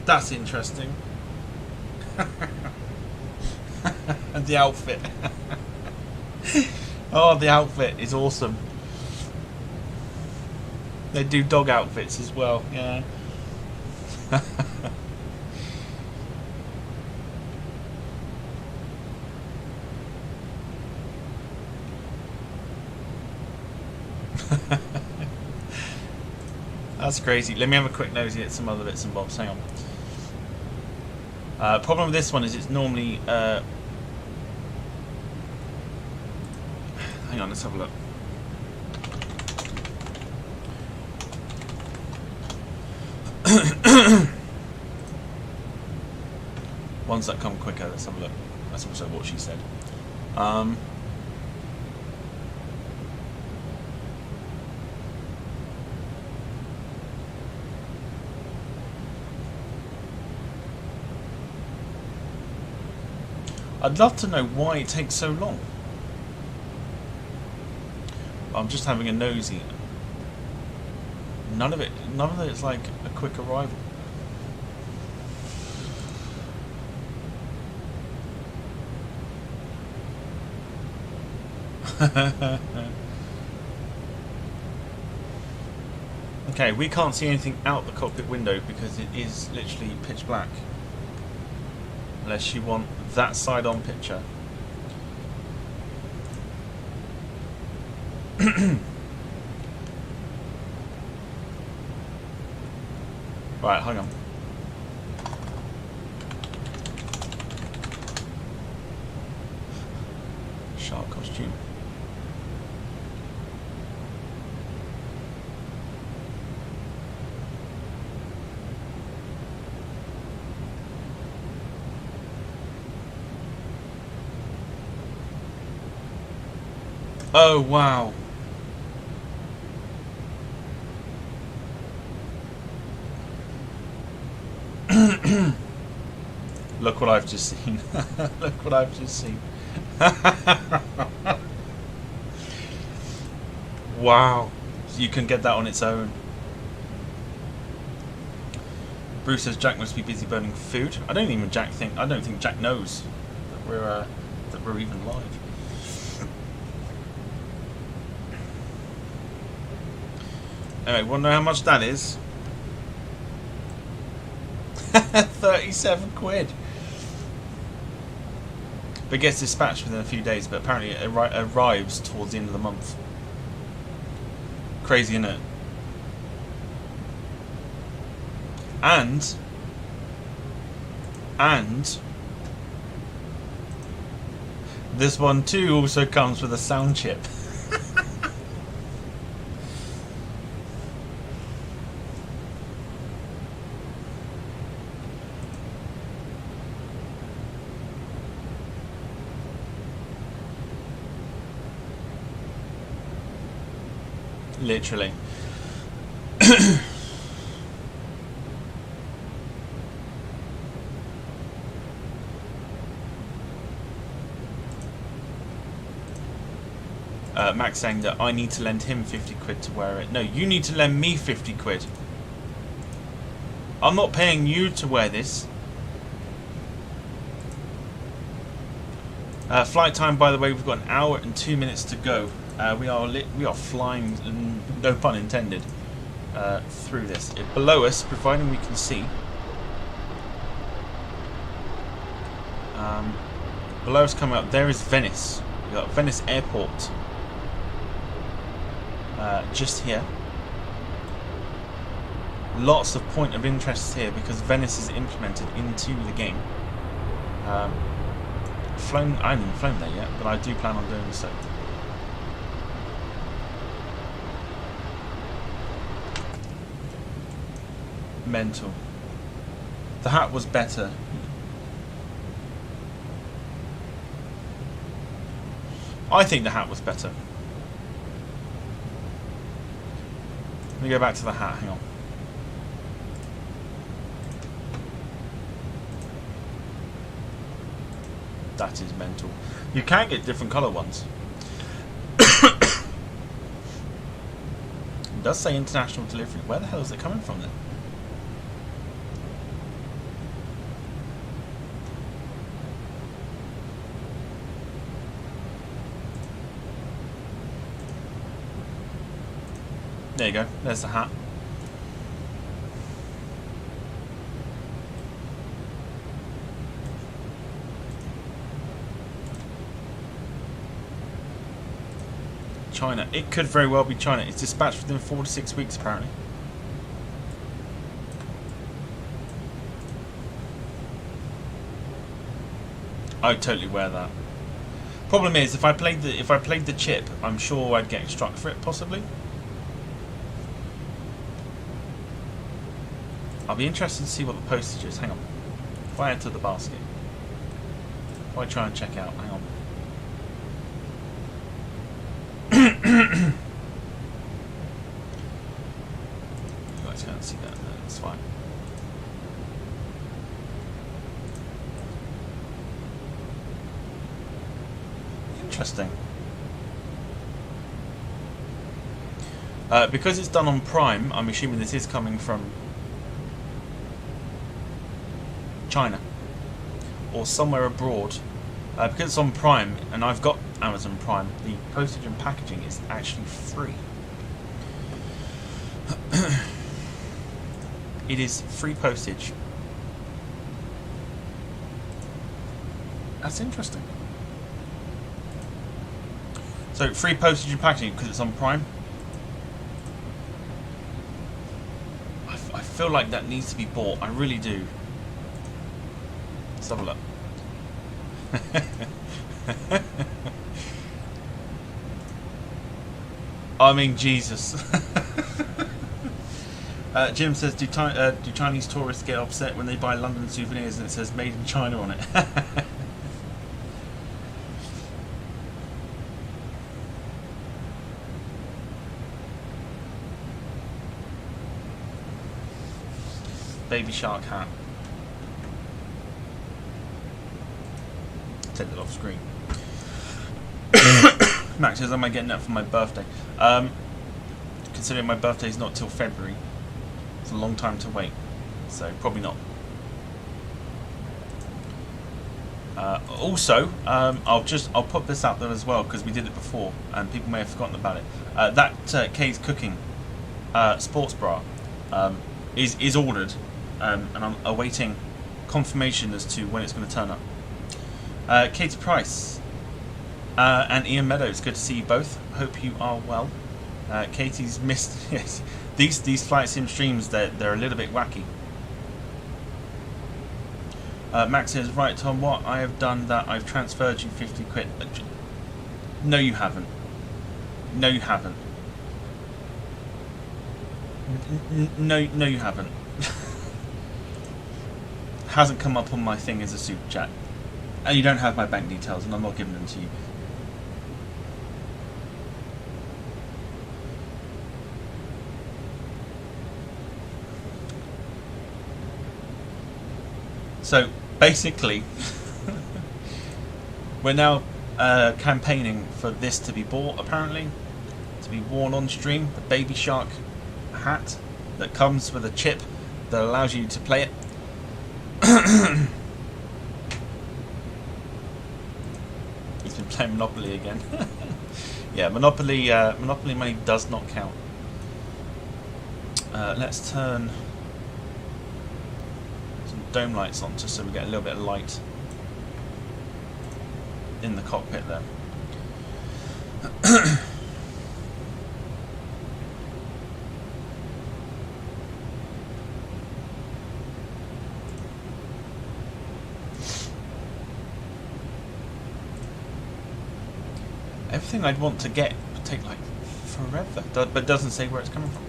Speaker 1: That's interesting. The outfit. Oh, the outfit is awesome. They do dog outfits as well, yeah. That's crazy. Let me have a quick nosy at some other bits and bobs. Hang on. Problem with this one is it's normally... hang on, let's have a look. Ones that come quicker, let's have a look. That's also what she said. I'd love to know why it takes so long. I'm just having a nosy. None of it's like a quick arrival. Okay, we can't see anything out the cockpit window because it is literally pitch black. Unless you want that side on picture. Right, hang on. Shark costume. Oh wow. Look what I've just seen. Look what I've just seen. Wow. So you can get that on its own. Bruce says Jack must be busy burning food. I don't think Jack knows that we're even live. Anyway, wanna know how much that is? 37 quid. But gets dispatched within a few days, but apparently it arrives towards the end of the month. Crazy, isn't it? And this one too also comes with a sound chip. Literally. Max saying that I need to lend him 50 quid to wear it. No, you need to lend me 50 quid. I'm not paying you to wear this. Flight time, by the way, we've got an hour and 2 minutes to go. We are flying, no pun intended, through this. Below us, providing we can see. Below us coming up, there is Venice. We've got Venice Airport. just here. Lots of point of interest here because Venice is implemented into the game. I haven't even flown there yet, but I do plan on doing so. Mental. The hat was better. I think the hat was better. Let me go back to the hat, hang on. That is mental. You can get different colour ones. It does say international delivery. Where the hell is it coming from then? There you go, there's the hat. China. It could very well be China. It's dispatched within 4 to 6 weeks apparently. I'd totally wear that. Problem is, if I played the chip, I'm sure I'd get struck for it possibly. I'll be interested to see what the postage is. Hang on. If I enter the basket. If I try and check out. Hang on. You guys can't see that. No, it's fine. Interesting. Because it's done on Prime, I'm assuming this is coming from China or somewhere abroad. Because it's on Prime and I've got Amazon Prime, the postage and packaging is actually free. It is free postage. That's interesting. So free postage and packaging because it's on Prime. I feel like that needs to be bought. I really do. Let's have a look. I mean, Jesus. Jim says, do Chinese tourists get upset when they buy London souvenirs and it says made in China on it? Baby shark hat. Take that off screen. Max says, am I getting that for my birthday? Considering my birthday is not till February, it's a long time to wait, so probably not. Also, I'll put this out there as well because we did it before and people may have forgotten about it. That K's Cooking sports bra is ordered, and I'm awaiting confirmation as to when it's going to turn up. Katie Price and Ian Meadows, good to see you both. Hope you are well. Katie's missed. Yes, these flight sim streams, they're a little bit wacky. Max says, right Tom, what I have done that I've transferred you 50 quid. No you haven't. No you haven't. No you haven't. Hasn't come up on my thing as a super chat. And you don't have my bank details and I'm not giving them to you. So basically we're now campaigning for this to be bought, apparently, to be worn on stream. The Baby Shark hat that comes with a chip that allows you to play it. He's been playing Monopoly again. Yeah, Monopoly money does not count. Let's turn some dome lights on just so we get a little bit of light in the cockpit there. Everything I'd want to get would take like forever, but it doesn't say where it's coming from.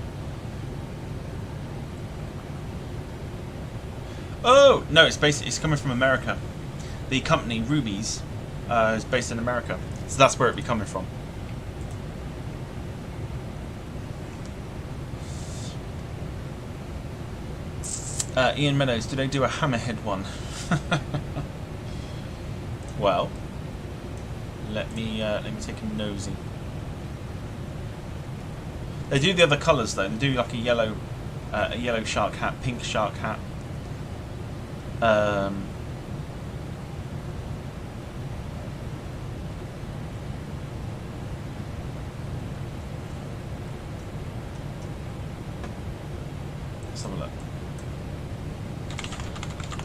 Speaker 1: Oh no, it's coming from America. The company Ruby's is based in America, so that's where it'd be coming from. Ian Meadows, do they do a hammerhead one? Well, let me take a nosy. They do the other colours though. They do like a yellow shark hat, pink shark hat. Let's have a look.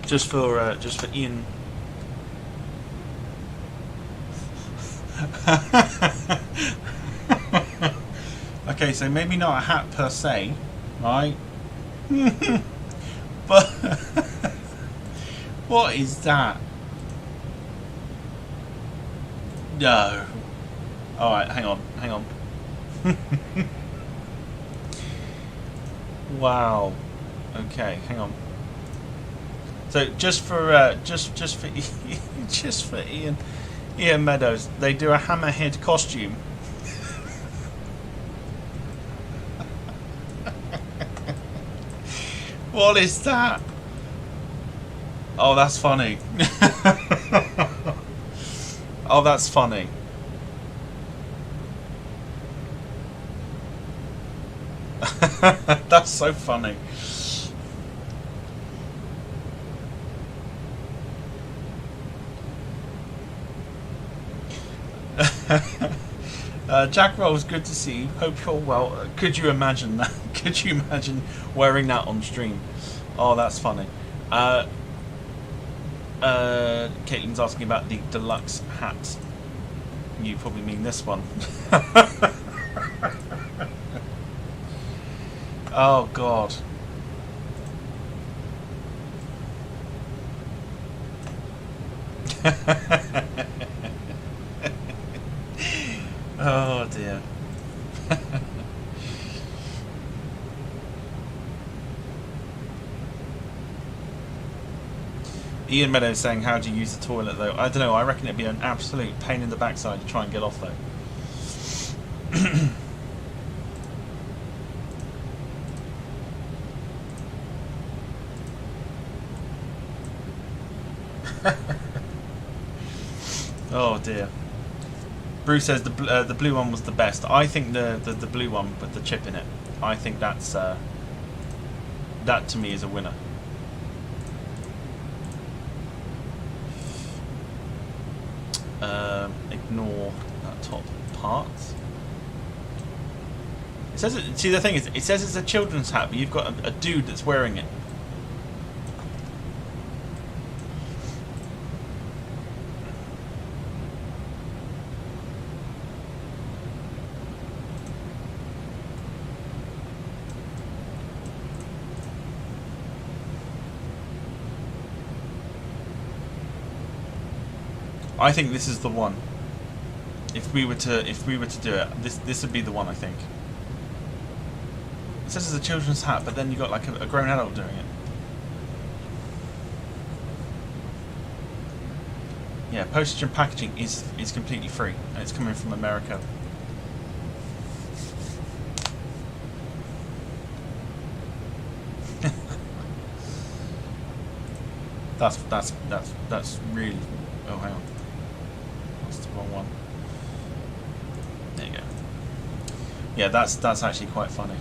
Speaker 1: Just for Ian. Okay, so maybe not a hat per se, right? But what is that? No. Alright, hang on. Wow. Okay, hang on. So just for Ian Meadows, they do a hammerhead costume. What is that? Oh, that's funny. Oh, that's funny. That's so funny. Jack Rolls, good to see you. Hope you're well. Could you imagine that? Could you imagine wearing that on stream? Oh, that's funny. Caitlin's asking about the deluxe hat. You probably mean this one. Oh God. Oh dear. Ian Meadows saying, how do you use the toilet though? I don't know, I reckon it'd be an absolute pain in the backside to try and get off though. Oh dear. Bruce says the blue one was the best. I think the blue one with the chip in it. I think that's that to me is a winner. Ignore that top part. It says it, see the thing is, it says it's a children's hat, but you've got a dude that's wearing it. I think this is the one. If we were to do it, this would be the one. I think. It says it's a children's hat, but then you got like a grown adult doing it. Yeah, postage and packaging is completely free, and it's coming from America. That's really. Oh, hang on. That's the wrong one. There you go. Yeah, that's actually quite funny.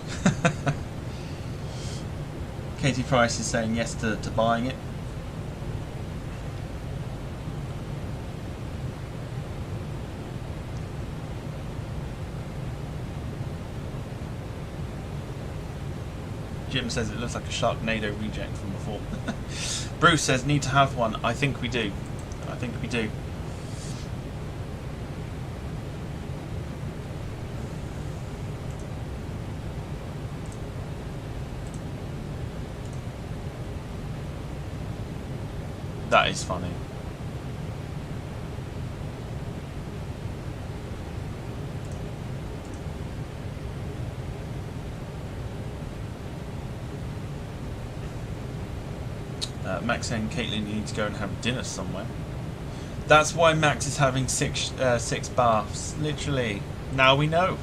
Speaker 1: Katie Price is saying yes to buying it. Jim says it looks like a Sharknado reject from before. Bruce says need to have one. I think we do. I think we do. That is funny. Max and Caitlin need to go and have dinner somewhere. That's why Max is having six baths. Literally. Now we know.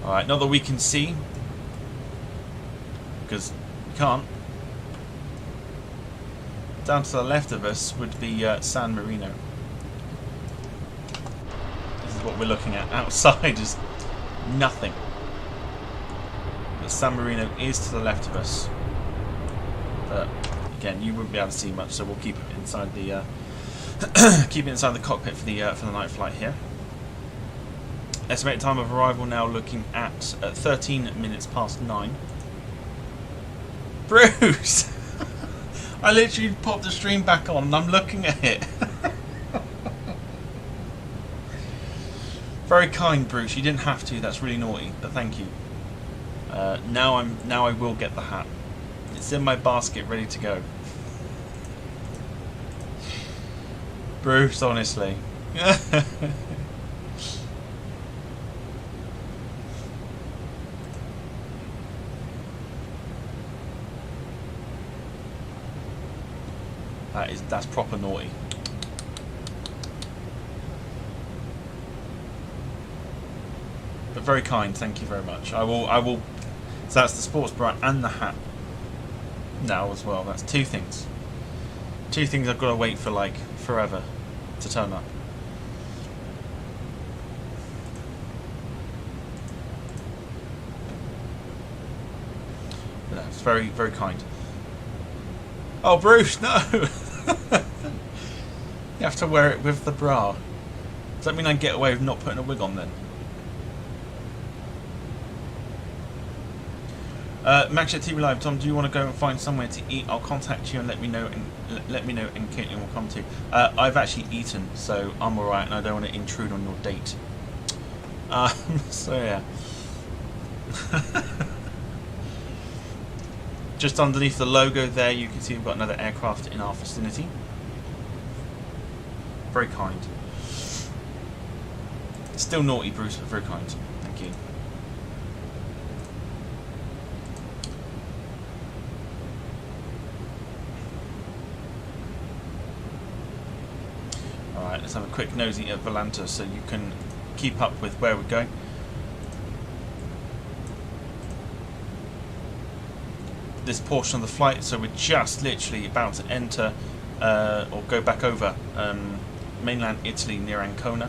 Speaker 1: Alright, not that we can see, because we can't. Down to the left of us would be San Marino. This is what we're looking at. Outside is nothing. But San Marino is to the left of us. But again, you wouldn't be able to see much, so we'll keep it inside the keep it inside the cockpit for the night flight here. Estimated time of arrival now looking at 13 minutes past 9. Bruce! I literally popped the stream back on and I'm looking at it. Very kind, Bruce. You didn't have to. That's really naughty, but thank you. Now I will get the hat. It's in my basket, ready to go. Bruce, honestly. That's proper naughty. But very kind, thank you very much. I will. So that's the sports bra and the hat now as well. That's two things. Two things I've got to wait for like forever to turn up. But that's very, very kind. Oh, Bruce, no! You have to wear it with the bra. Does that mean I get away with not putting a wig on then? Max at TV Live, Tom, do you want to go and find somewhere to eat? I'll contact you and let me know, and Caitlin will come too. I've actually eaten, so I'm alright, and I don't want to intrude on your date. So yeah. Just underneath the logo there, you can see we've got another aircraft in our vicinity. Very kind. Still naughty, Bruce, but very kind. Thank you. Alright, let's have a quick nosy at Volanta so you can keep up with where we're going. This portion of the flight, so we're just literally about to enter or go back over mainland Italy near Ancona,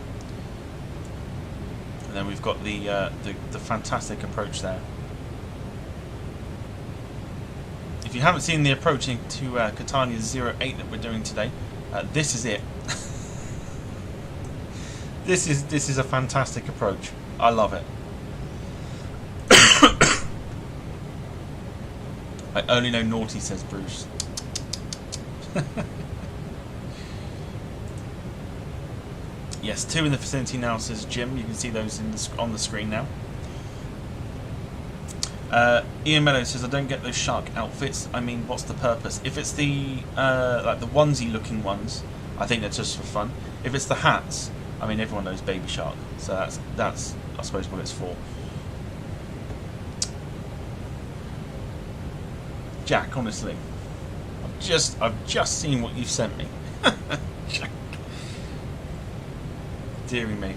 Speaker 1: and then we've got the fantastic approach there. If you haven't seen the approaching to Catania 08 that we're doing today, this is it. This is a fantastic approach. I love it. I only know naughty, says Bruce. Yes, 2 in the vicinity now, says Jim. You can see those on the screen now. Ian Meadows says, I don't get those shark outfits. I mean, what's the purpose? If it's the like the onesie-looking ones, I think they're just for fun. If it's the hats, I mean, everyone knows Baby Shark, so that's I suppose what it's for. Jack, honestly, I've just seen what you've sent me. Jack. Deary me.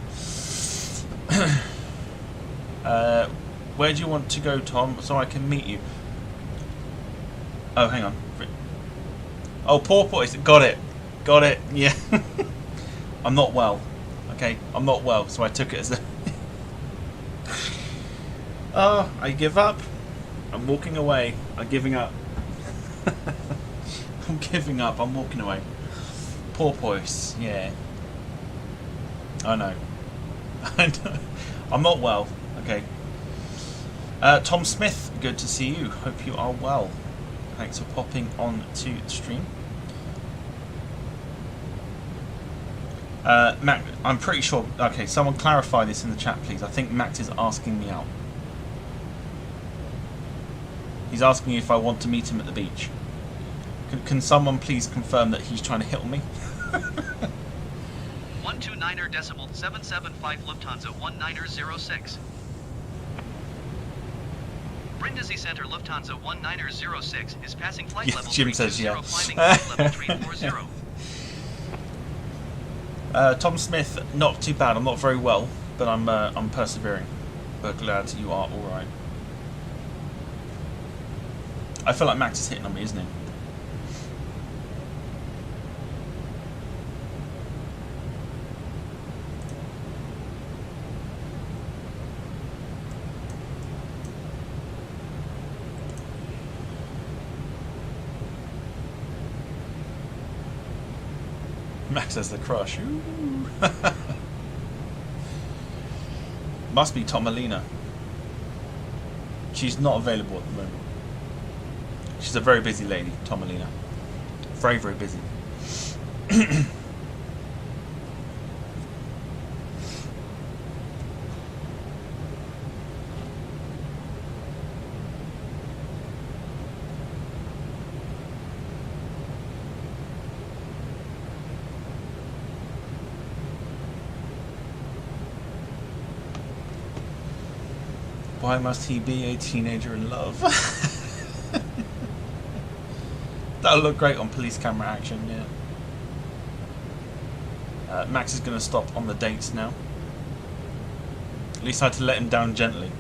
Speaker 1: Where do you want to go, Tom, so I can meet you? Oh, hang on. Oh, porpoise. Got it. Yeah. I'm not well. Okay, I'm not well, so I took it as a. Oh, I give up. I'm walking away. I'm giving up. I'm giving up. I'm walking away. Porpoise. Yeah. I know. I know. I'm not well. Okay. Tom Smith, good to see you. Hope you are well. Thanks for popping on to the stream. Mac, I'm pretty sure. Okay, someone clarify this in the chat, please. I think Max is asking me out. He's asking me if I want to meet him at the beach. Can someone please confirm that he's trying to hit on me?
Speaker 2: 1 129.775 Lufthansa 1906. Brindisi Center Lufthansa 1906 is passing flight
Speaker 1: Yes,
Speaker 2: level
Speaker 1: Jim
Speaker 2: 320,
Speaker 1: says yeah.
Speaker 2: climbing flight level 340.
Speaker 1: Tom Smith, not too bad. I'm not very well, but I'm persevering. But glad you are all right. I feel like Max is hitting on me, isn't he? Max has the crush. Ooh. Must be Tomalina. She's not available at the moment. She's a very busy lady, Tomalina. Very, very busy. Why must he be a teenager in love? That'll look great on police camera action, yeah. Max is going to stop on the dates now. At least I had to let him down gently.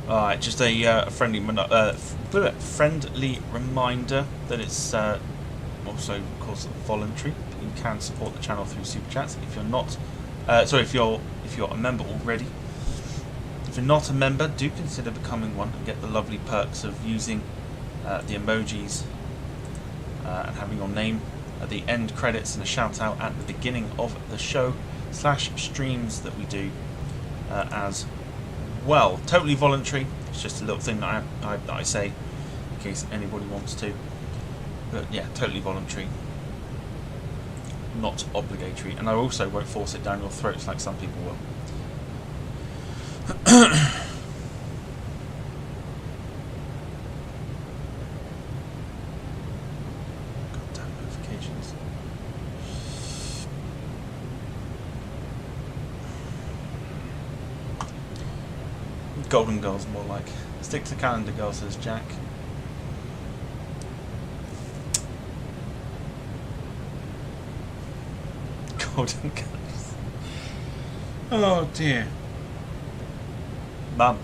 Speaker 1: Alright, just a friendly reminder that it's also, of course, voluntary. You can support the channel through super chats. If you're not, if you're a member already. If you're not a member, do consider becoming one and get the lovely perks of using the emojis and having your name at the end credits and a shout out at the beginning of the show / streams that we do as well. Totally voluntary. It's just a little thing that I say in case anybody wants to. But yeah, totally voluntary. Not obligatory. And I also won't force it down your throats like some people will. Goddamn notifications. Golden Girls more like. Stick to calendar, girl, says Jack. Golden Girls. Oh dear. Mum,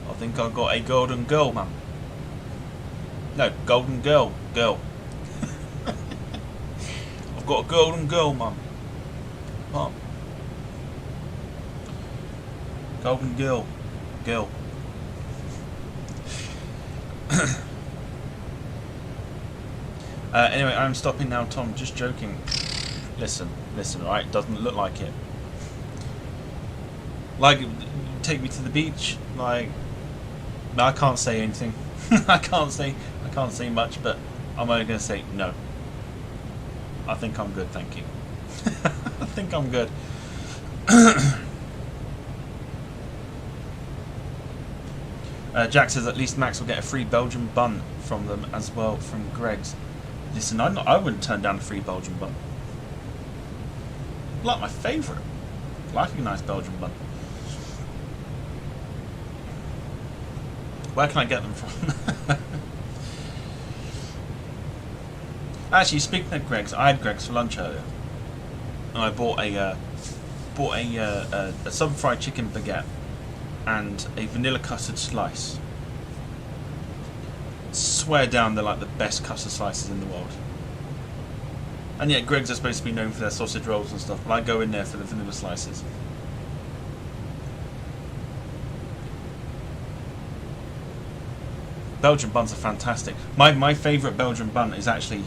Speaker 1: I think I got a golden girl, Mum. No, golden girl. I've got a golden girl, Mum. Mum. Golden girl. Anyway, I'm stopping now, Tom. Just joking. Listen, alright? Doesn't look like it. Like, take me to the beach. Like, no, I can't say anything. I can't say much, but I'm only going to say no. I think I'm good, thank you. I think I'm good. Jack says at least Max will get a free Belgian bun from them as well, from Greg's. Listen, I wouldn't turn down a free Belgian bun. Like my favourite. Like a nice Belgian bun. Where can I get them from? Actually, speaking of Greg's, I had Greg's for lunch earlier, and I bought a sub fried chicken baguette and a vanilla custard slice. Swear down, they're like the best custard slices in the world. And yet Greg's are supposed to be known for their sausage rolls and stuff, but I go in there for the vanilla slices. Belgian buns are fantastic. My favourite Belgian bun is actually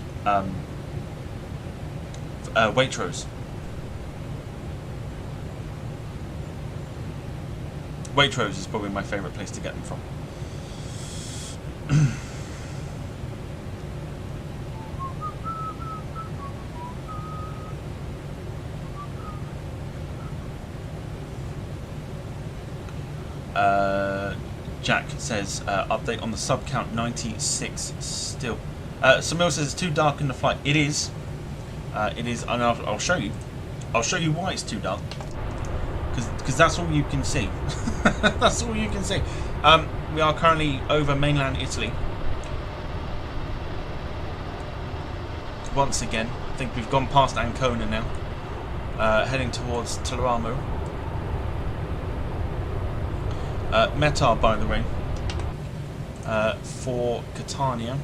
Speaker 1: Waitrose. Waitrose is probably my favourite place to get them from. Jack says, update on the sub count 96 still. Samil says it's too dark in the flight. It is. It is, and I'll show you. I'll show you why it's too dark. Because that's all you can see. That's all you can see. We are currently over mainland Italy. Once again, I think we've gone past Ancona now. Heading towards Teramo. METAR, by the way, for Catania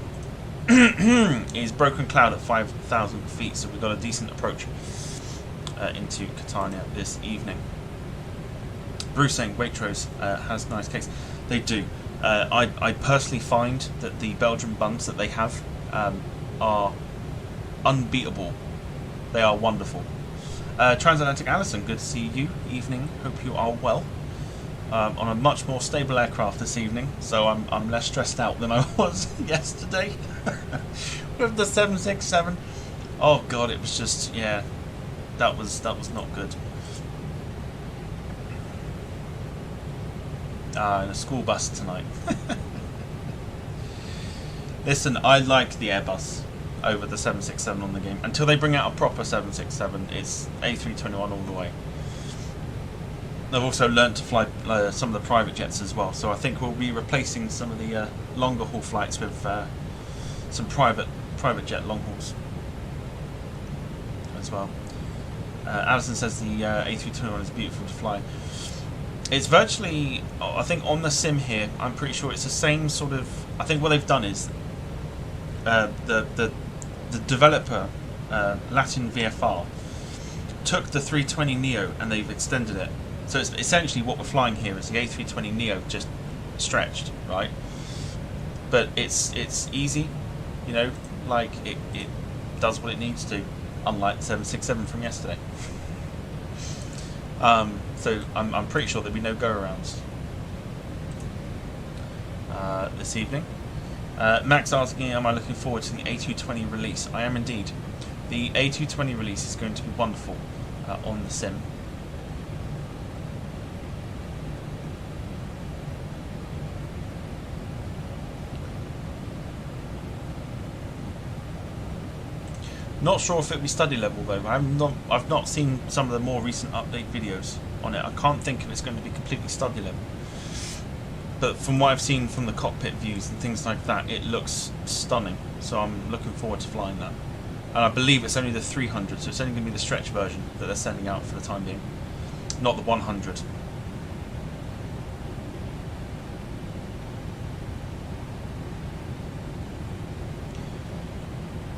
Speaker 1: is broken cloud at 5,000 feet, so we've got a decent approach into Catania this evening. Bruce saying Waitrose has nice cakes. They do. I personally find that the Belgian buns that they have are unbeatable. They are wonderful. Transatlantic Alison, good to see you. Evening, hope you are well. On a much more stable aircraft this evening, so I'm less stressed out than I was yesterday with the 767. Oh god, it was just, yeah, that was not good. In a school bus tonight. Listen, I like the Airbus over the 767 on the game. Until they bring out a proper 767, it's A321 all the way. They've also learned to fly some of the private jets as well, so I think we'll be replacing some of the longer haul flights with some private jet long hauls as well. Alison says the A321 is beautiful to fly. It's virtually, I think on the sim here, I'm pretty sure it's the same sort of. I think what they've done is the developer Latin VFR took the 320neo and they've extended it. So it's essentially what we're flying here is the A320neo just stretched, right? But it's easy, you know, like it does what it needs to, unlike the 767 from yesterday. So I'm pretty sure there'll be no go-arounds this evening. Max asking, am I looking forward to the A220 release? I am indeed. The A220 release is going to be wonderful on the sim. Not sure if it'll be study level though. I've not seen some of the more recent update videos on it. I can't think if it's going to be completely study level. But from what I've seen from the cockpit views and things like that, it looks stunning. So I'm looking forward to flying that. And I believe it's only the 300, so it's only going to be the stretch version that they're sending out for the time being, not the 100.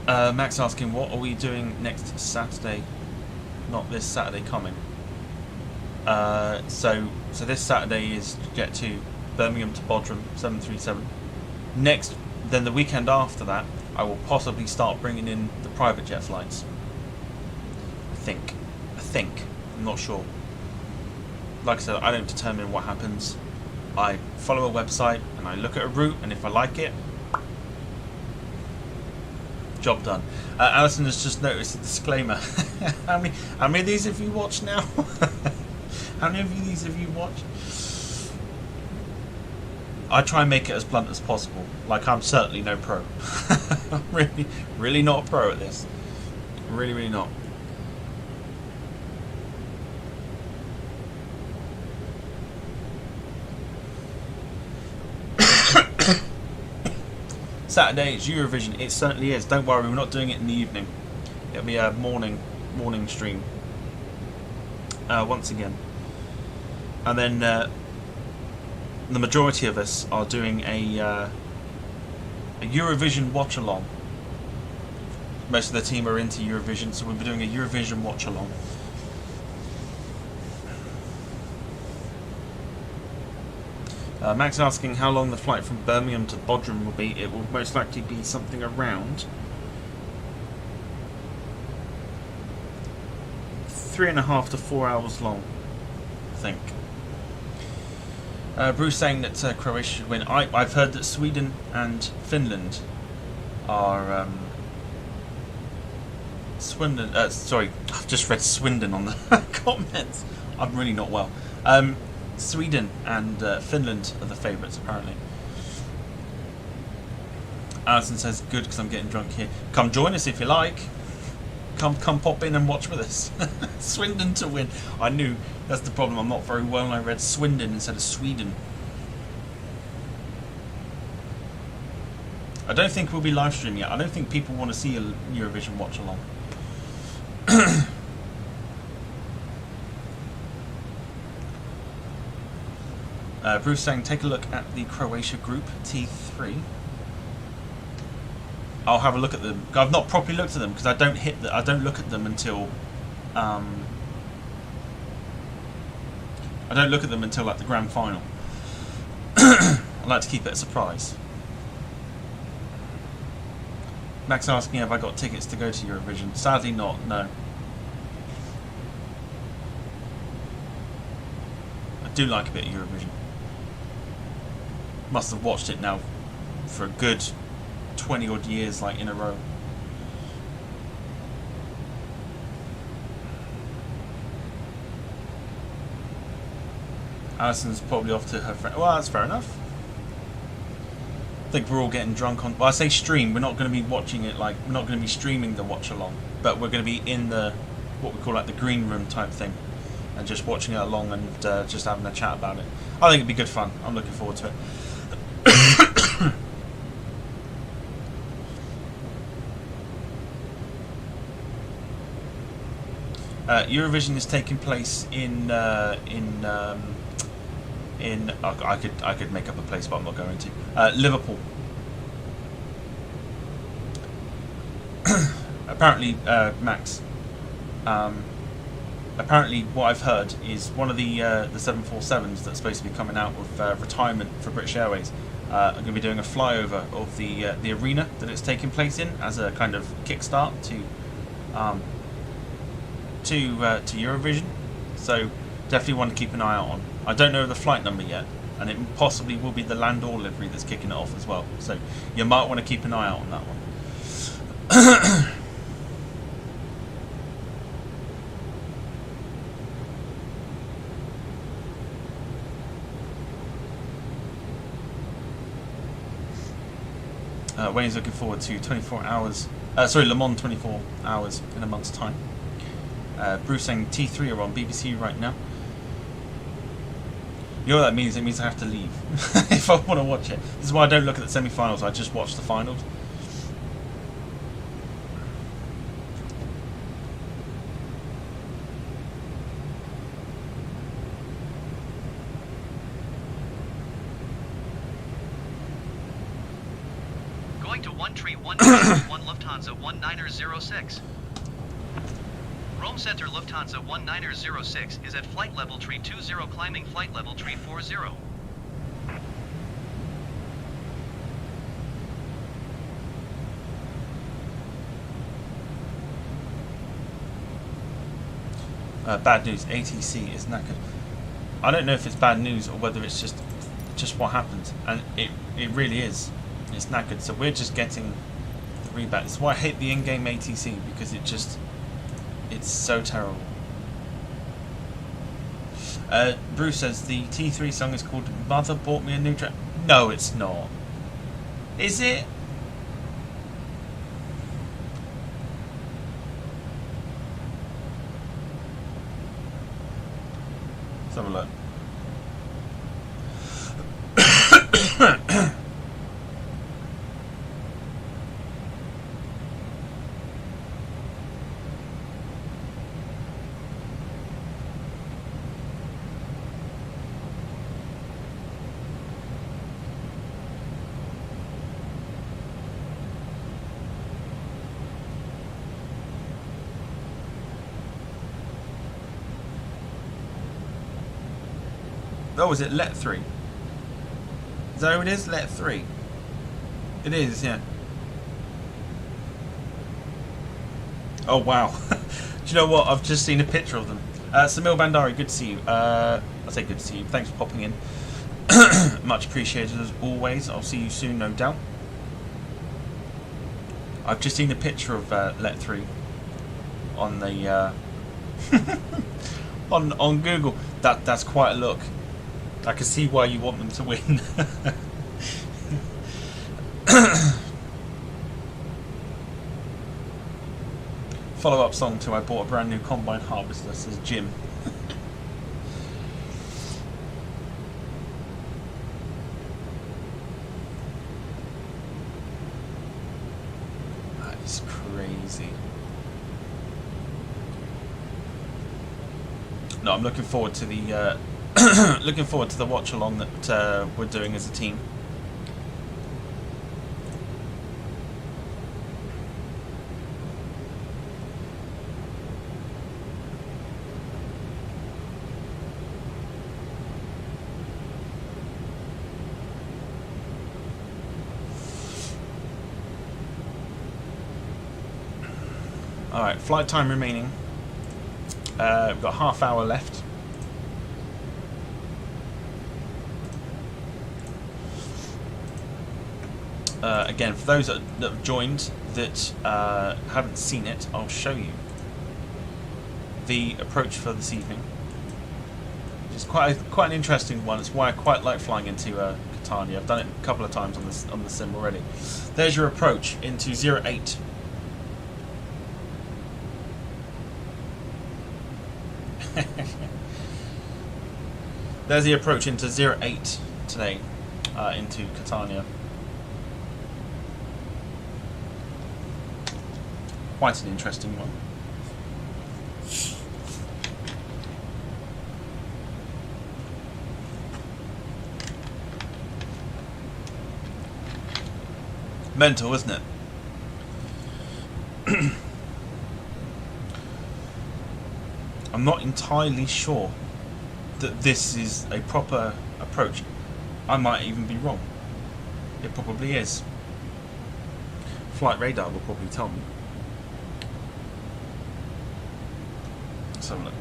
Speaker 1: Max asking, what are we doing next Saturday? Not this Saturday coming. So this Saturday is to get to Birmingham to Bodrum 737. Next, then the weekend after that, I will possibly start bringing in the private jet flights. I think. I'm not sure. Like I said, I don't determine what happens. I follow a website and I look at a route, and if I like it, job done. Alison has just noticed a disclaimer. How many of these have you watched now? How many of these have you watched? I try and make it as blunt as possible. Like, I'm certainly no pro. I'm really not a pro at this. Really not. Saturday it's Eurovision. It certainly is. Don't worry, we're not doing it in the evening. It'll be a morning stream. Once again. And then the majority of us are doing a Eurovision watch along. Most of the team are into Eurovision, so we'll be doing a Eurovision watch along. Max asking how long the flight from Birmingham to Bodrum will be. It will most likely be something around 3.5 to 4 hours long, I think. Bruce saying that Croatia should win. I've heard that Sweden and Finland are Swindon. Sorry, I've just read Swindon on the comments. I'm really not well. Sweden and Finland are the favourites apparently. Alison says, good because I'm getting drunk here. Come join us if you like. Come pop in and watch with us. Swindon to win. I knew that's the problem. I'm not very well and I read Swindon instead of Sweden. I don't think we'll be live streaming yet. I don't think people want to see a Eurovision watch along. Bruce saying, take a look at the Croatia group T3. I'll have a look at them. I've not properly looked at them because I don't look at them until I don't look at them until like the grand final. I like to keep it a surprise. Max asking have I got tickets to go to Eurovision. Sadly not, no. I do like a bit of Eurovision. Must have watched it now for a good 20 odd years, like in a row. Alison's probably off to her friend. Well, that's fair enough. I think we're all getting drunk on. Well, I say stream. We're not going to be watching it like we're not going to be streaming the watch along, but we're going to be in the what we call like the green room type thing, and just watching it along and just having a chat about it. I think it'd be good fun. I'm looking forward to it. Eurovision is taking place in I could make up a place, but I'm not going to. Liverpool. Apparently, Max. Apparently, what I've heard is one of the 747s that's supposed to be coming out with retirement for British Airways are going to be doing a flyover of the arena that it's taking place in as a kind of kickstart to Eurovision. So definitely one to keep an eye out on. I don't know the flight number yet, and it possibly will be the Landor livery that's kicking it off as well. So you might want to keep an eye out on that one. Wayne's looking forward to 24 hours. Le Mans 24 hours in a month's time. Bruce saying T3 are on BBC right now. You know what that means? It means I have to leave if I want to watch it. This is why I don't look at the semi-finals. I just watch the finals.
Speaker 2: Going to 131 Lufthansa 1906. Rome Center Lufthansa 1906 is at flight level tree 20 climbing flight level tree 40.
Speaker 1: Bad news, ATC is knackered. I don't know if it's bad news or whether it's just what happened, and it really is. It's knackered, so we're just getting the rebat. That's why I hate the in-game ATC, because it's so terrible. Bruce says the T3 song is called Mother Bought Me a New Dress. No, it's not. Is it? Let's have a look. Oh, is it Let 3? Is that who it is? Let 3. It is, yeah. Oh, wow. Do you know what? I've just seen a picture of them. Samil Bandari, good to see you. I say good to see you. Thanks for popping in. Much appreciated as always. I'll see you soon, no doubt. I've just seen a picture of Let 3 on the on Google. That's quite a look. I can see why you want them to win. Follow-up song to I bought a brand new combine harvester, says Jim. That is crazy. No, I'm looking forward to the looking forward to the watch along that we're doing as a team. Alright, flight time remaining. We've got half hour left. Again, for those that have joined that haven't seen it, I'll show you the approach for this evening. It's quite an interesting one. It's why I quite like flying into Catania. I've done it a couple of times on the sim already. There's your approach into 08. There's the approach into 08 today, into Catania. Quite an interesting one. Mental, isn't it? I'm not entirely sure that this is a proper approach. I might even be wrong. It probably is. Flight radar will probably tell me. Let's have a look.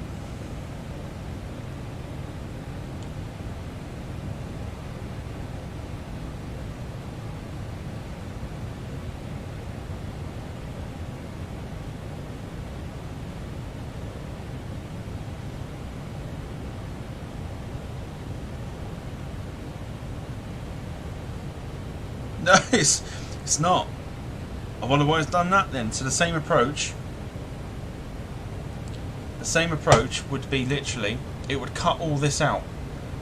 Speaker 1: No, it's not. I wonder why it's done that then. So the same approach would be literally, it would cut all this out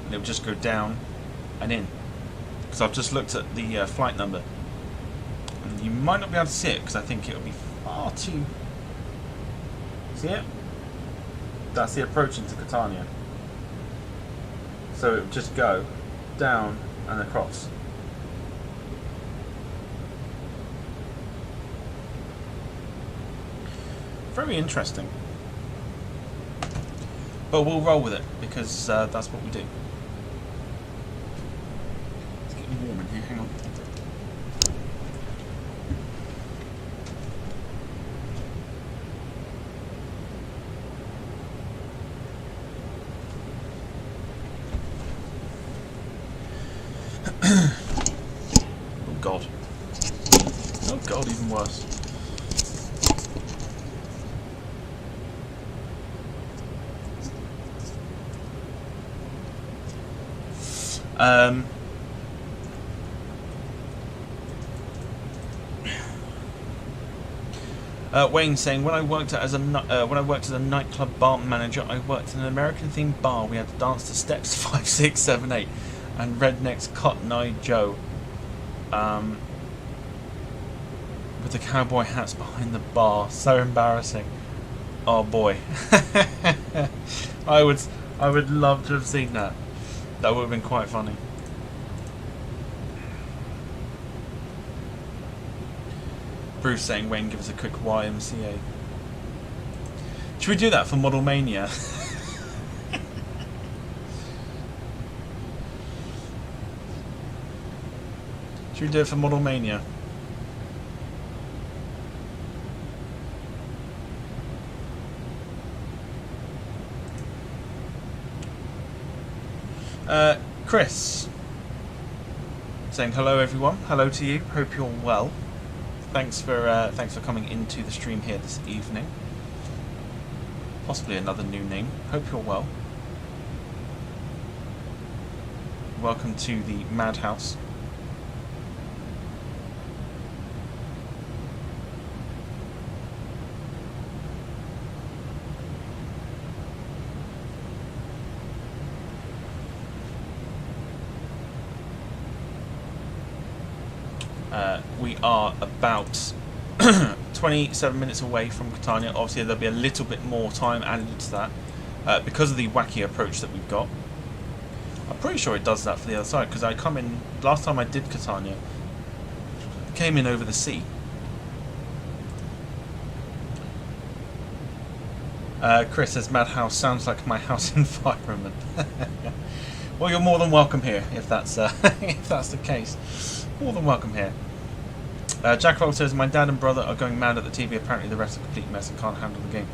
Speaker 1: and it would just go down and in. Because I've just looked at the flight number and you might not be able to see it because I think it would be far too... See it? That's the approach into Catania. So it would just go down and across. Very interesting. But we'll roll with it because that's what we do. It's getting warm in here, hang on. Oh God. Oh God, even worse. Wayne saying, when I worked as a nightclub bar manager, I worked in an American-themed bar. We had to dance to steps 5, 6, 7, 8, and Redneck's Cotton Eye Joe, with the cowboy hats behind the bar. So embarrassing. Oh boy, I would love to have seen that. That would have been quite funny. Bruce saying, Wayne, give us a quick YMCA. Should we do that for Model Mania? Should we do it for Model Mania? Chris saying hello everyone. Hello to you. Hope you're well. Thanks for coming into the stream here this evening. Possibly another new name. Hope you're well. welcome to the Madhouse. We are about 27 minutes away from Catania. Obviously there'll be a little bit more time added to that because of the wacky approach that we've got. I'm pretty sure it does that for the other side, because I come in, last time I did Catania, I came in over the sea. Chris says Madhouse sounds like my house environment. Well, you're more than welcome here if that's if that's the case. More than welcome here. Jack Roll says my dad and brother are going mad at the TV. Apparently the rest are a complete mess and can't handle the game.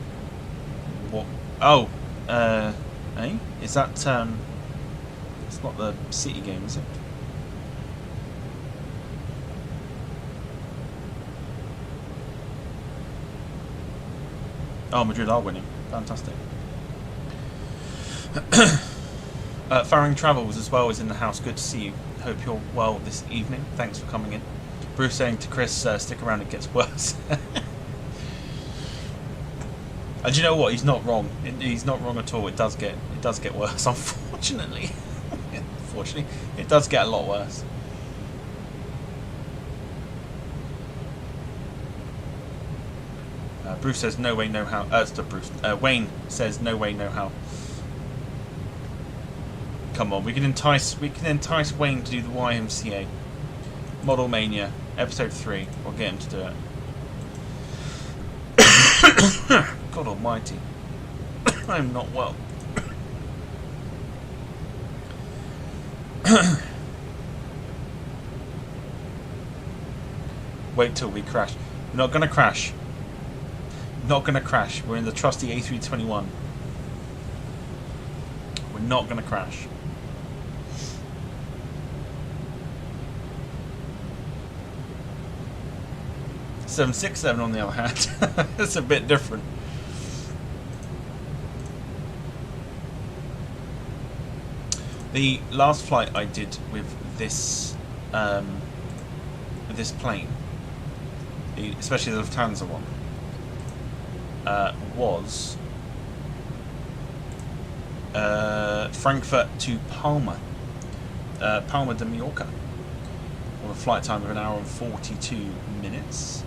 Speaker 1: What? Oh, eh? Is that it's not the City game, is it? Oh, Madrid are winning. Fantastic. Farring Travels as well is in the house. Good to see you. Hope you're well this evening. Thanks for coming in. Bruce saying to Chris, stick around, it gets worse. And you know what? He's not wrong. He's not wrong at all. It does get worse, unfortunately. Unfortunately, it does get a lot worse. Bruce says no way, no how. Stop, Bruce. Wayne says no way, no how. Come on, we can entice Wayne to do the YMCA. Model Mania, episode 3. We'll get him to do it. God almighty. I'm not well. Wait till we crash. We're not going to crash. Not going to crash. We're in the trusty A321. We're not going to crash. 767 on the other hand, it's a bit different. The last flight I did with this plane, especially the Lufthansa one, was Frankfurt to Palma, Palma de Mallorca, on a flight time of 1 hour and 42 minutes.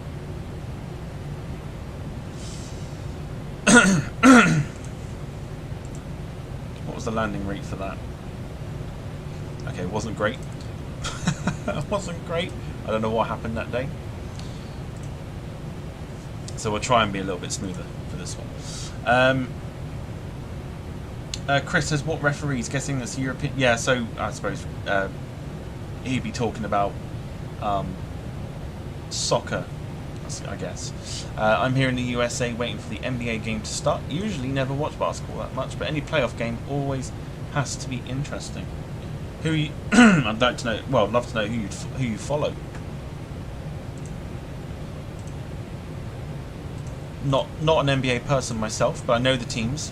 Speaker 1: What was the landing rate for that? Okay, it wasn't great. It wasn't great. I don't know what happened that day. So we'll try and be a little bit smoother for this one. Chris says, what referees? Guessing that's European. Yeah, so I suppose he'd be talking about soccer, I guess. I'm here in the USA waiting for the NBA game to start. Usually never watch basketball that much, but any playoff game always has to be interesting. Who you I'd like to know. Well, I'd love to know who you follow. Not an NBA person myself, but I know the teams,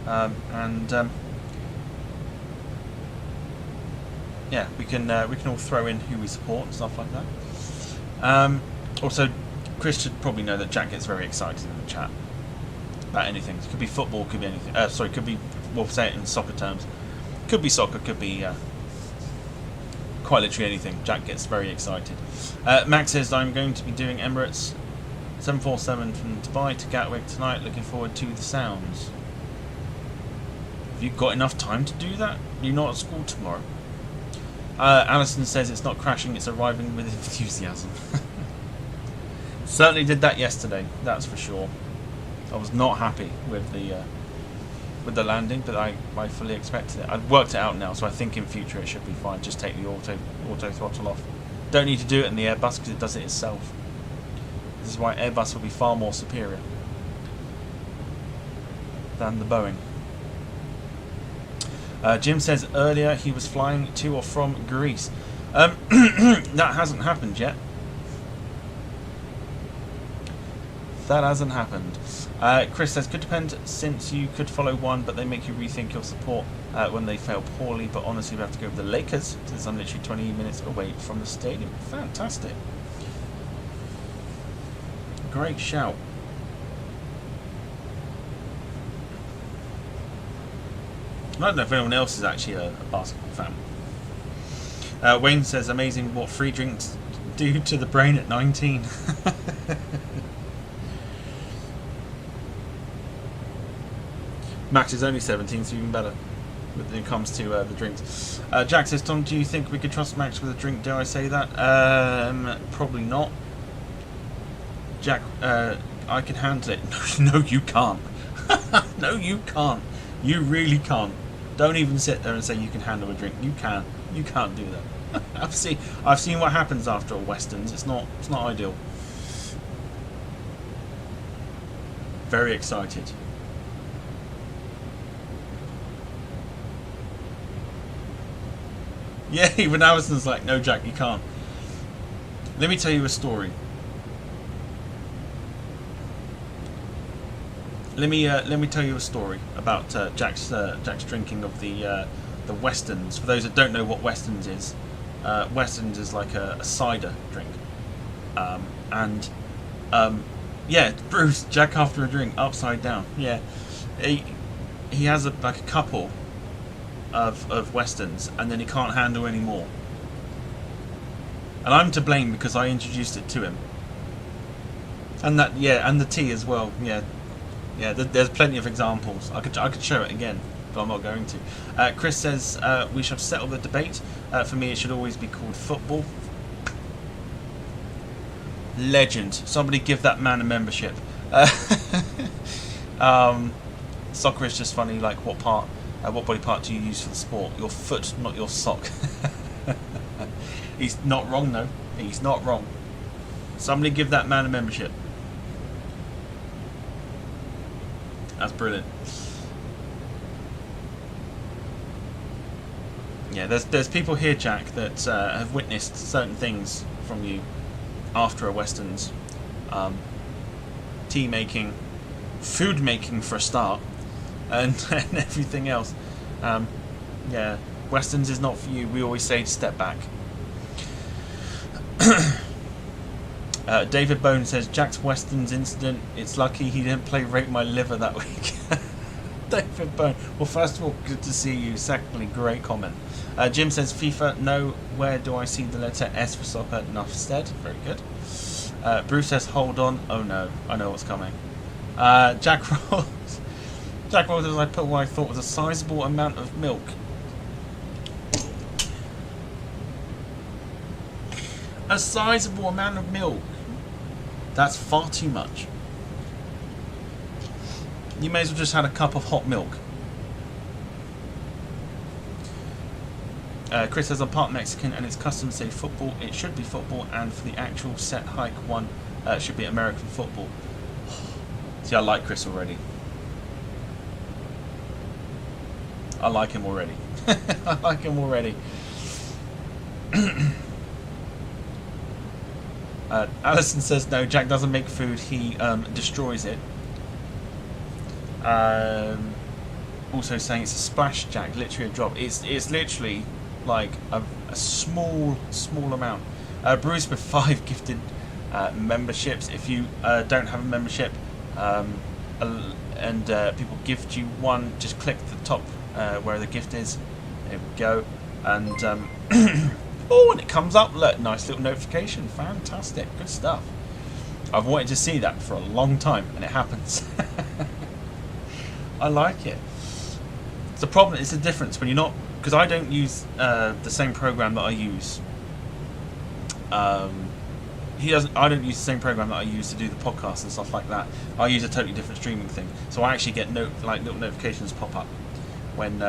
Speaker 1: yeah, we can all throw in who we support and stuff like that. Also, Chris should probably know that Jack gets very excited in the chat about anything. It could be football, could be anything. Sorry, could be, we'll say it in soccer terms. Could be soccer, could be quite literally anything. Jack gets very excited. Max says, I'm going to be doing Emirates 747 from Dubai to Gatwick tonight. Looking forward to the sounds. Have you got enough time to do that? You're not at school tomorrow. Alison says it's not crashing, it's arriving with enthusiasm. Certainly did that yesterday, that's for sure. I was not happy with the landing, but I fully expected it. I've worked it out now, so I think in future it should be fine. Just take the auto throttle off. Don't need to do it in the Airbus because it does it itself. This is why Airbus will be far more superior than the Boeing. Jim says earlier he was flying to or from Greece. That hasn't happened yet. That hasn't happened. Chris says, could depend since you could follow one, but they make you rethink your support when they fail poorly. But honestly, we have to go with the Lakers since I'm literally 20 minutes away from the stadium. Fantastic. Great shout. I don't know if anyone else is actually a basketball fan. Wayne says, amazing what free drinks do to the brain at 19. Max is only 17, so even better when it comes to the drinks. Jack says, Tom, do you think we could trust Max with a drink? Dare I say that? Probably not. Jack, I can handle it. No, you can't. No, you can't. You really can't. Don't even sit there and say you can handle a drink. You can. You can't do that. I've seen what happens after a Westerns. It's not ideal. Very excited. Yeah, even Alison's like, no, Jack, you can't. Let me tell you a story. Let me tell you a story about Jack's drinking of the Westerns. For those that don't know what Westerns is, Westerns is like a cider drink, yeah, Bruce, Jack after a drink, upside down. Yeah, he has like a couple of Westerns, and then he can't handle any more. And I'm to blame because I introduced it to him. And that, yeah, and the tea as well. Yeah, there's plenty of examples. I could show it again, but I'm not going to. Chris says we shall settle the debate. For me, it should always be called football. Legend. Somebody give that man a membership. Soccer is just funny. Like, what body part do you use for the sport? Your foot, not your sock. He's not wrong, though. He's not wrong. Somebody give that man a membership. That's brilliant. Yeah, there's people here, Jack, that have witnessed certain things from you after a Westerns. Tea making, food making for a start, and everything else. Yeah, Westerns is not for you. We always say step back. David Bone says, Jack's Westerns incident, it's lucky he didn't play Rate My Liver that week. David Bone. Well, first of all, good to see you. Secondly, great comment. Jim says, FIFA, no, where do I see the letter S for soccer? Nuffstead. Very good. Bruce says, hold on. Oh no, I know what's coming. Jack Rolls says, I put what I thought was a sizable amount of milk. A sizable amount of milk. That's far too much. You may as well just had a cup of hot milk. Chris says, I'm part Mexican and it's custom to say football. It should be football, and for the actual set hike one should be American football. See, I like Chris already. I like him already. I like him already. Alison says, no, Jack doesn't make food, he destroys it. Also saying it's a splash, Jack, literally a drop. It's literally like a small amount. Bruce with 5 gifted memberships. If you don't have a membership and people gift you one, just click the top where the gift is. There we go. And oh, and it comes up. Look, nice little notification. Fantastic. Good stuff. I've wanted to see that for a long time, and it happens. I like it. It's the problem. It's the difference when you're not, because I don't use the same program that I use. He doesn't. I don't use the same program that I use to do the podcast and stuff like that. I use a totally different streaming thing, so I actually get like little notifications pop up when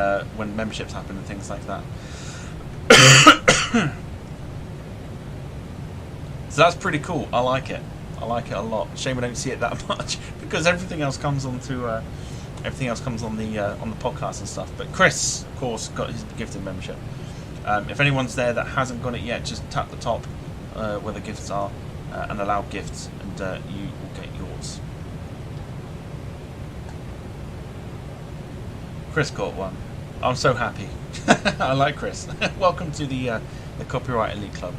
Speaker 1: memberships happen and things like that. So that's pretty cool. I like it. I like it a lot. Shame I don't see it that much because everything else comes on through. Everything else comes on the podcast and stuff. But Chris, of course, got his gifted membership. If anyone's there that hasn't got it yet, just tap the top where the gifts are and allow gifts, and you will get yours. Chris got one. I'm so happy. I like Chris. Welcome to the Copyright Elite Club.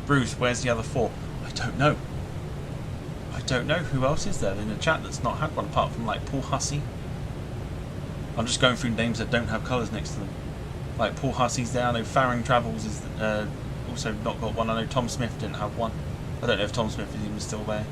Speaker 1: Bruce, where's the other 4? I don't know. I don't know. Who else is there in the chat that's not had one apart from like Paul Hussey? I'm just going through names that don't have colours next to them. Like Paul Hussey's there. I know Farring Travels is also not got one. I know Tom Smith didn't have one. I don't know if Tom Smith is even still there.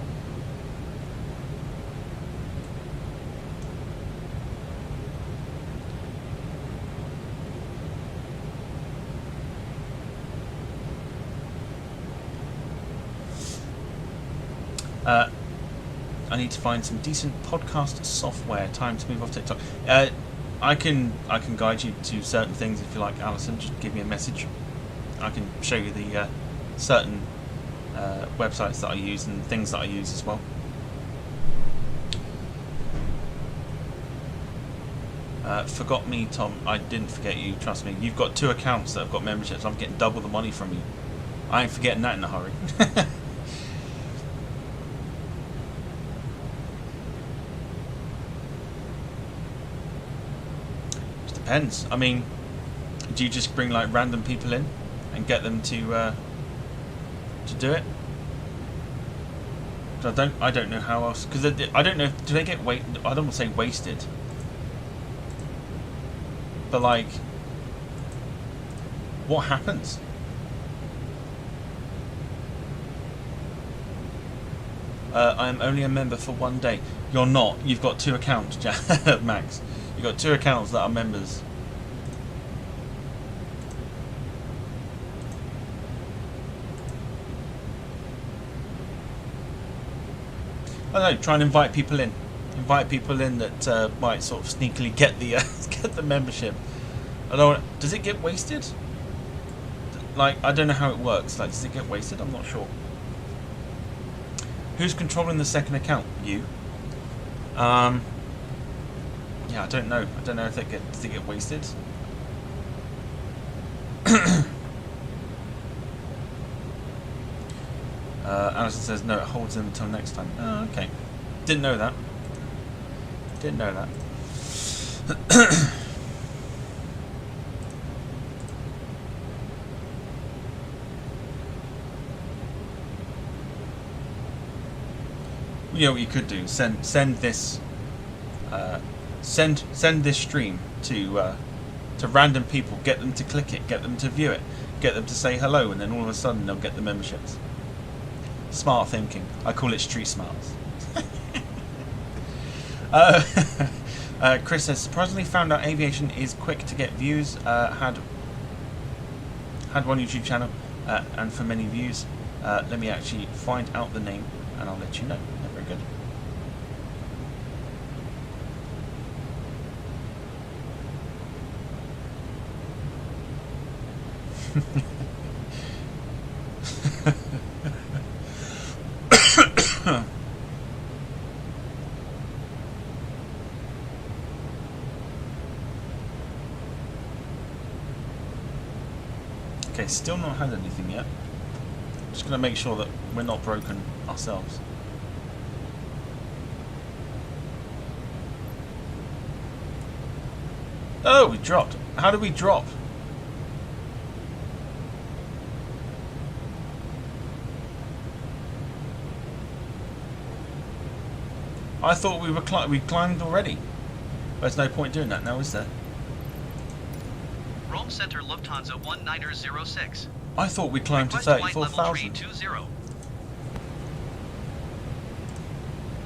Speaker 1: I need to find some decent podcast software. Time to move off TikTok. I can guide you to certain things if you like, Alison. Just give me a message. I can show you the certain websites that I use and things that I use as well. Forgot me, Tom. I didn't forget you. Trust me. You've got 2 accounts that have got memberships. I'm getting double the money from you. I ain't forgetting that in a hurry. Depends. I mean, do you just bring like random people in and get them to do it? I don't know how else, because I don't know. Do they get I don't want to say wasted, but like, what happens? I am only a member for 1 day. You're not. You've got 2 accounts, Max. You've got 2 accounts that are members. I don't know, try and invite people in. Invite people in that might sort of sneakily get the get the membership. I don't. Does it get wasted? Like, I don't know how it works. Like, does it get wasted? I'm not sure. Who's controlling the second account? You. Yeah, I don't know. I don't know if does it get wasted. Alison says no, it holds them until next time. Oh, okay. Didn't know that. Didn't know that. You know what you could do? Send this send this stream to random people. Get them to click it. Get them to view it. Get them to say hello, and then all of a sudden they'll get the memberships. Smart thinking. I call it street smarts. Chris says, surprisingly found out aviation is quick to get views. Had one YouTube channel and for many views. Let me actually find out the name and I'll let you know. Very good. Okay, still not had anything yet. Just going to make sure that we're not broken ourselves. Oh, we dropped. How did we drop? I thought we were we climbed already. There's no point doing that now, is there?
Speaker 2: Rome Center Lufthansa 1906.
Speaker 1: I thought we climbed to 34,000.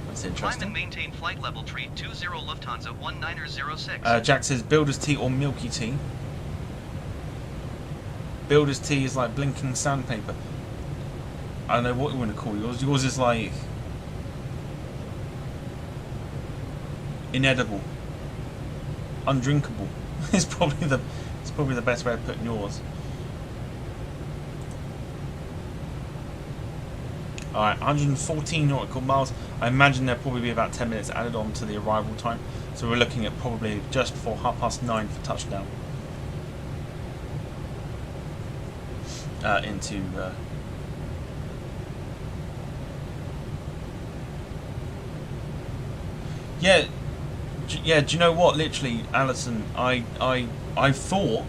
Speaker 1: That's
Speaker 2: Climb
Speaker 1: interesting.
Speaker 2: and maintain flight level tree 20 Lufthansa 1906.
Speaker 1: Jack says Builder's Tea or Milky Tea. Builder's Tea is like blinking sandpaper. I don't know what you want to call yours. Yours is like inedible, undrinkable. It's probably the best way of putting yours. Alright, 114 nautical miles. I imagine there'll probably be about 10 minutes added on to the arrival time. So we're looking at probably just before 9:30 for touchdown. Into yeah, Yeah, do you know what? Literally, Alison, I thought,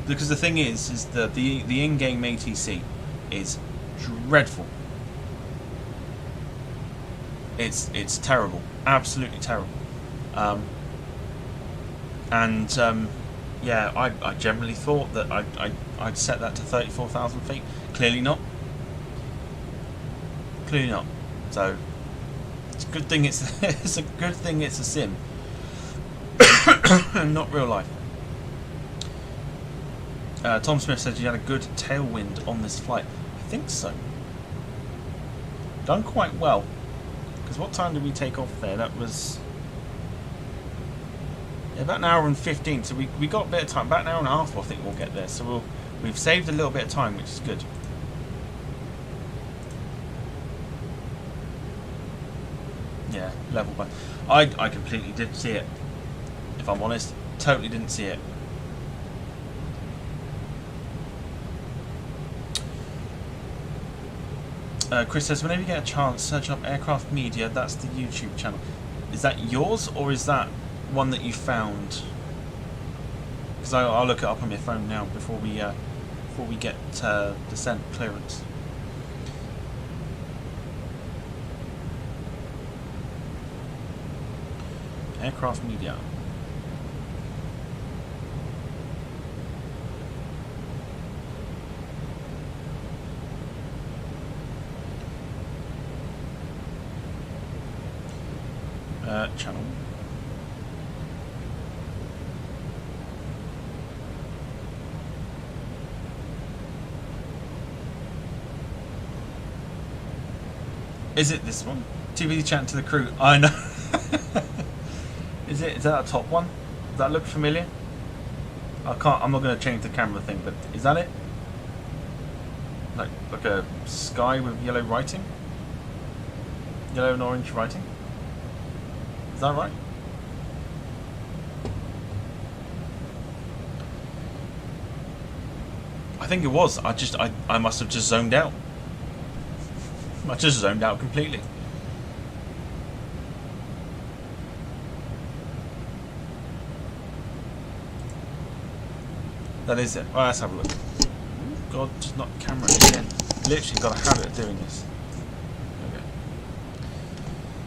Speaker 1: because the thing is that the in-game ATC is dreadful. It's terrible, absolutely terrible. Yeah, I generally thought that I'd set that to 34,000 feet. Clearly not. Clearly not. So it's a good thing it's a good thing it's a sim, not real life. Tom Smith said you had a good tailwind on this flight. I think so. Done quite well. Because what time did we take off there? That was about an hour and 15. So we got a bit of time. About an hour and a half, I think we'll get there. So we've saved a little bit of time, which is good. Yeah, level one. I completely didn't see it. If I'm honest, totally didn't see it. Chris says, whenever you get a chance, search up Aircraft Media. That's the YouTube channel. Is that yours, or is that one that you found? Because I'll look it up on my phone now before we get descent clearance. Aircraft Media. Channel. Is it this one? TV chat to the crew. I know. Is that a top one? Does that look familiar? I'm not going to change the camera thing, but is that it? Like a sky with yellow writing? Yellow and orange writing? Is that right? I think it was. I must have just zoned out. I just zoned out completely. That is it. Well, let's have a look. God, just not camera again. Literally got a habit of doing this. Okay.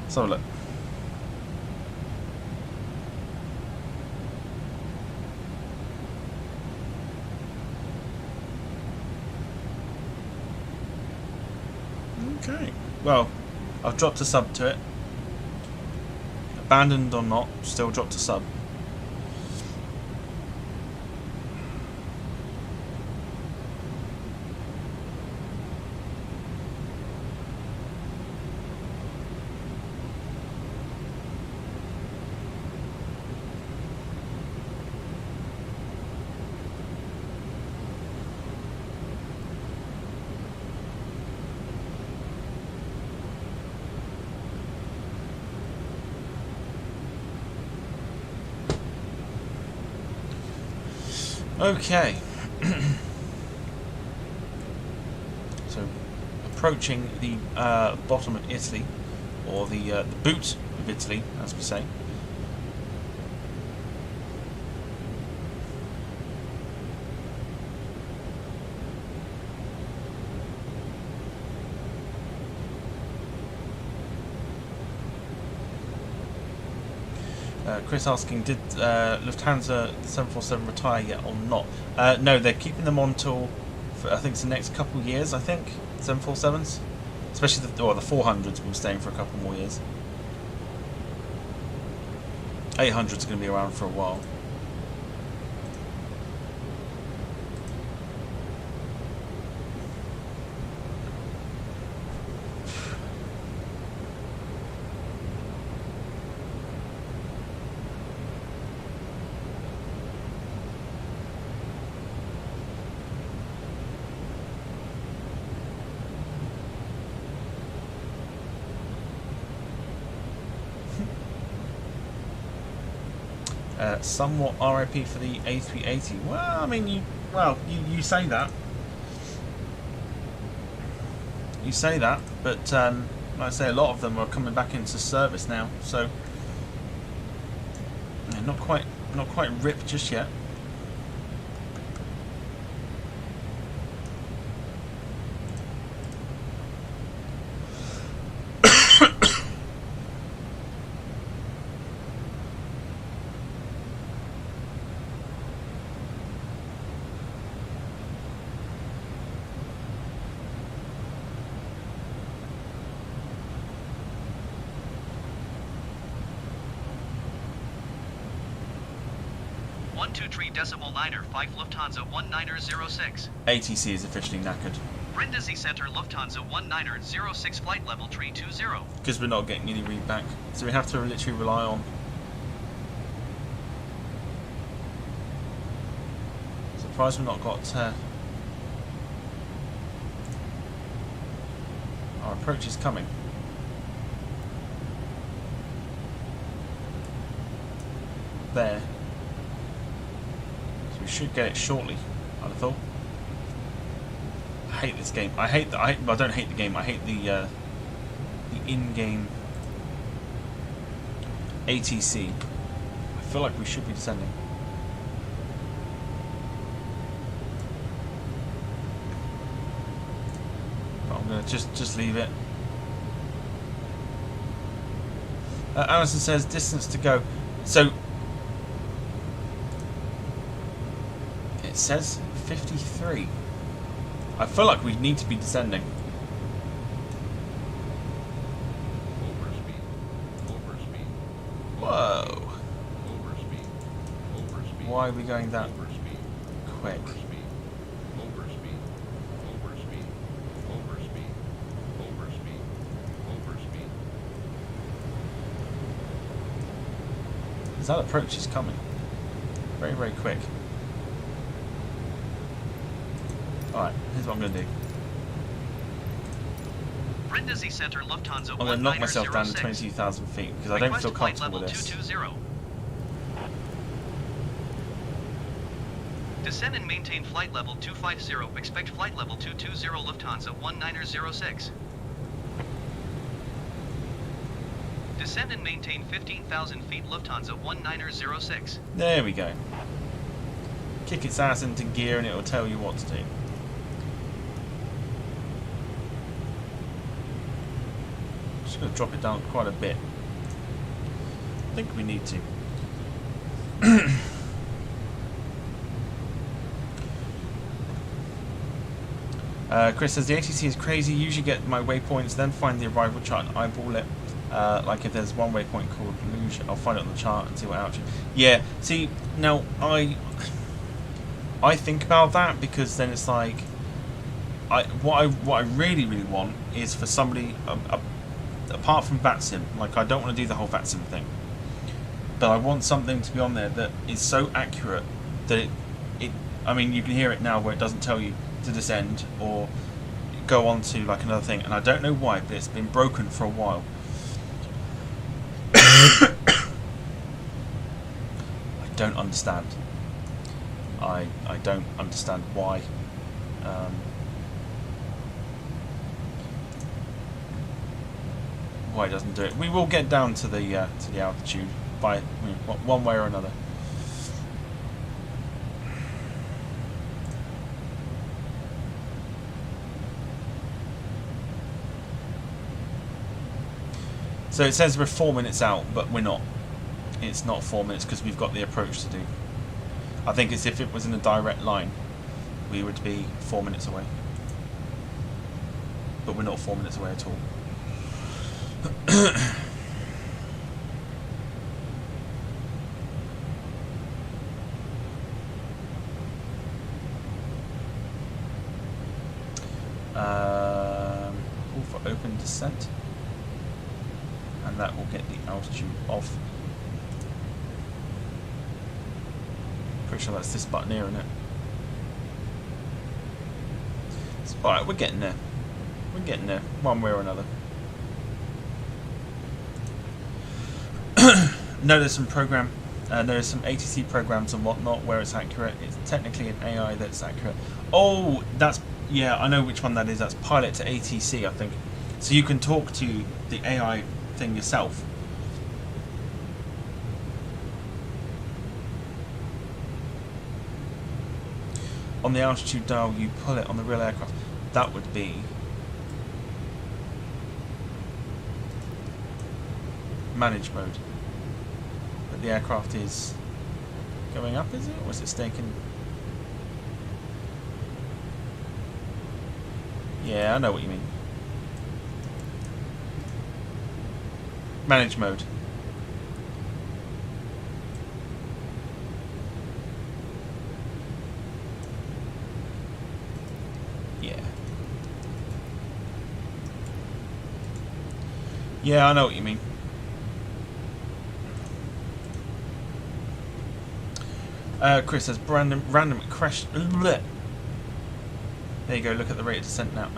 Speaker 1: Let's have a look. Okay. Well, I've dropped a sub to it. Abandoned or not, still dropped a sub. Okay. So, approaching the bottom of Italy, or the boot of Italy, as we say. Chris asking, did Lufthansa 747 retire yet or not? No, they're keeping them on till, I think it's the next couple of years, I think, 747s. Especially the 400s will be staying for a couple more years. 800s are going to be around for a while. Somewhat RIP for the A380. Well, I mean, you say that. You say that, but like I say, a lot of them are coming back into service now. So Yeah, not quite ripped just yet.
Speaker 2: Niner 5 Lufthansa 1906.
Speaker 1: ATC is officially knackered.
Speaker 2: Brindisi Center Lufthansa 1906 flight level 320.
Speaker 1: Because we're not getting any read back. So we have to literally rely on. Surprised we've not got. Our approach is coming. There. We should get it shortly, I'd have thought. I hate this game. I don't hate the game. I hate the in-game ATC. I feel like we should be descending. But I'm gonna just leave it. Alison says distance to go. So. It says 53. I feel like we need to be descending. Whoa. Why are we going that quick? Because that approach is coming. Very, very quick. Alright, here's what I'm going to do.
Speaker 2: Brindisi Center Lufthansa
Speaker 1: I'm going to knock myself down to 22,000 feet because I don't feel comfortable with this.
Speaker 2: 220. Descend and maintain flight level 250. Expect flight level 220 Lufthansa 1906. Descend and maintain 15,000 feet Lufthansa 1906.
Speaker 1: There we go. Kick its ass into gear and it will tell you what to do. Just going to drop it down quite a bit. I think we need to. Chris says the ATC is crazy. Usually get my waypoints, then find the arrival chart and eyeball it. Like if there's one waypoint called Luge, I'll find it on the chart and see what altitude. Yeah. See, now I think about that because then it's like, what I really want is for somebody apart from VATSIM. Like I don't want to do the whole VATSIM thing, but I want something to be on there that is so accurate that it. I mean, you can hear it now where it doesn't tell you to descend or go on to like another thing, and I don't know why, but it's been broken for a while. I don't understand. I don't understand why. Why it doesn't do it. We will get down to the altitude by one way or another. So it says we're 4 minutes out, but we're not. It's not 4 minutes because we've got the approach to do. I think it's if it was in a direct line, we would be 4 minutes away. But we're not 4 minutes away at all. Call for open descent. And that will get the altitude off. Pretty sure that's this button here, isn't it? Alright, we're getting there. We're getting there, one way or another. No, there's some program, there's some ATC programs and whatnot where it's accurate. It's technically an AI that's accurate. Oh, that's, yeah, I know which one that is. That's Pilot to ATC, I think. So you can talk to the AI thing yourself. On the altitude dial, you pull it on the real aircraft. That would be manage mode. But the aircraft is going up, is it? Or is it staking? Yeah, I know what you mean. Manage mode. Yeah. Yeah, I know what you mean. Chris says random crash. Bleh. There you go, look at the rate of descent now.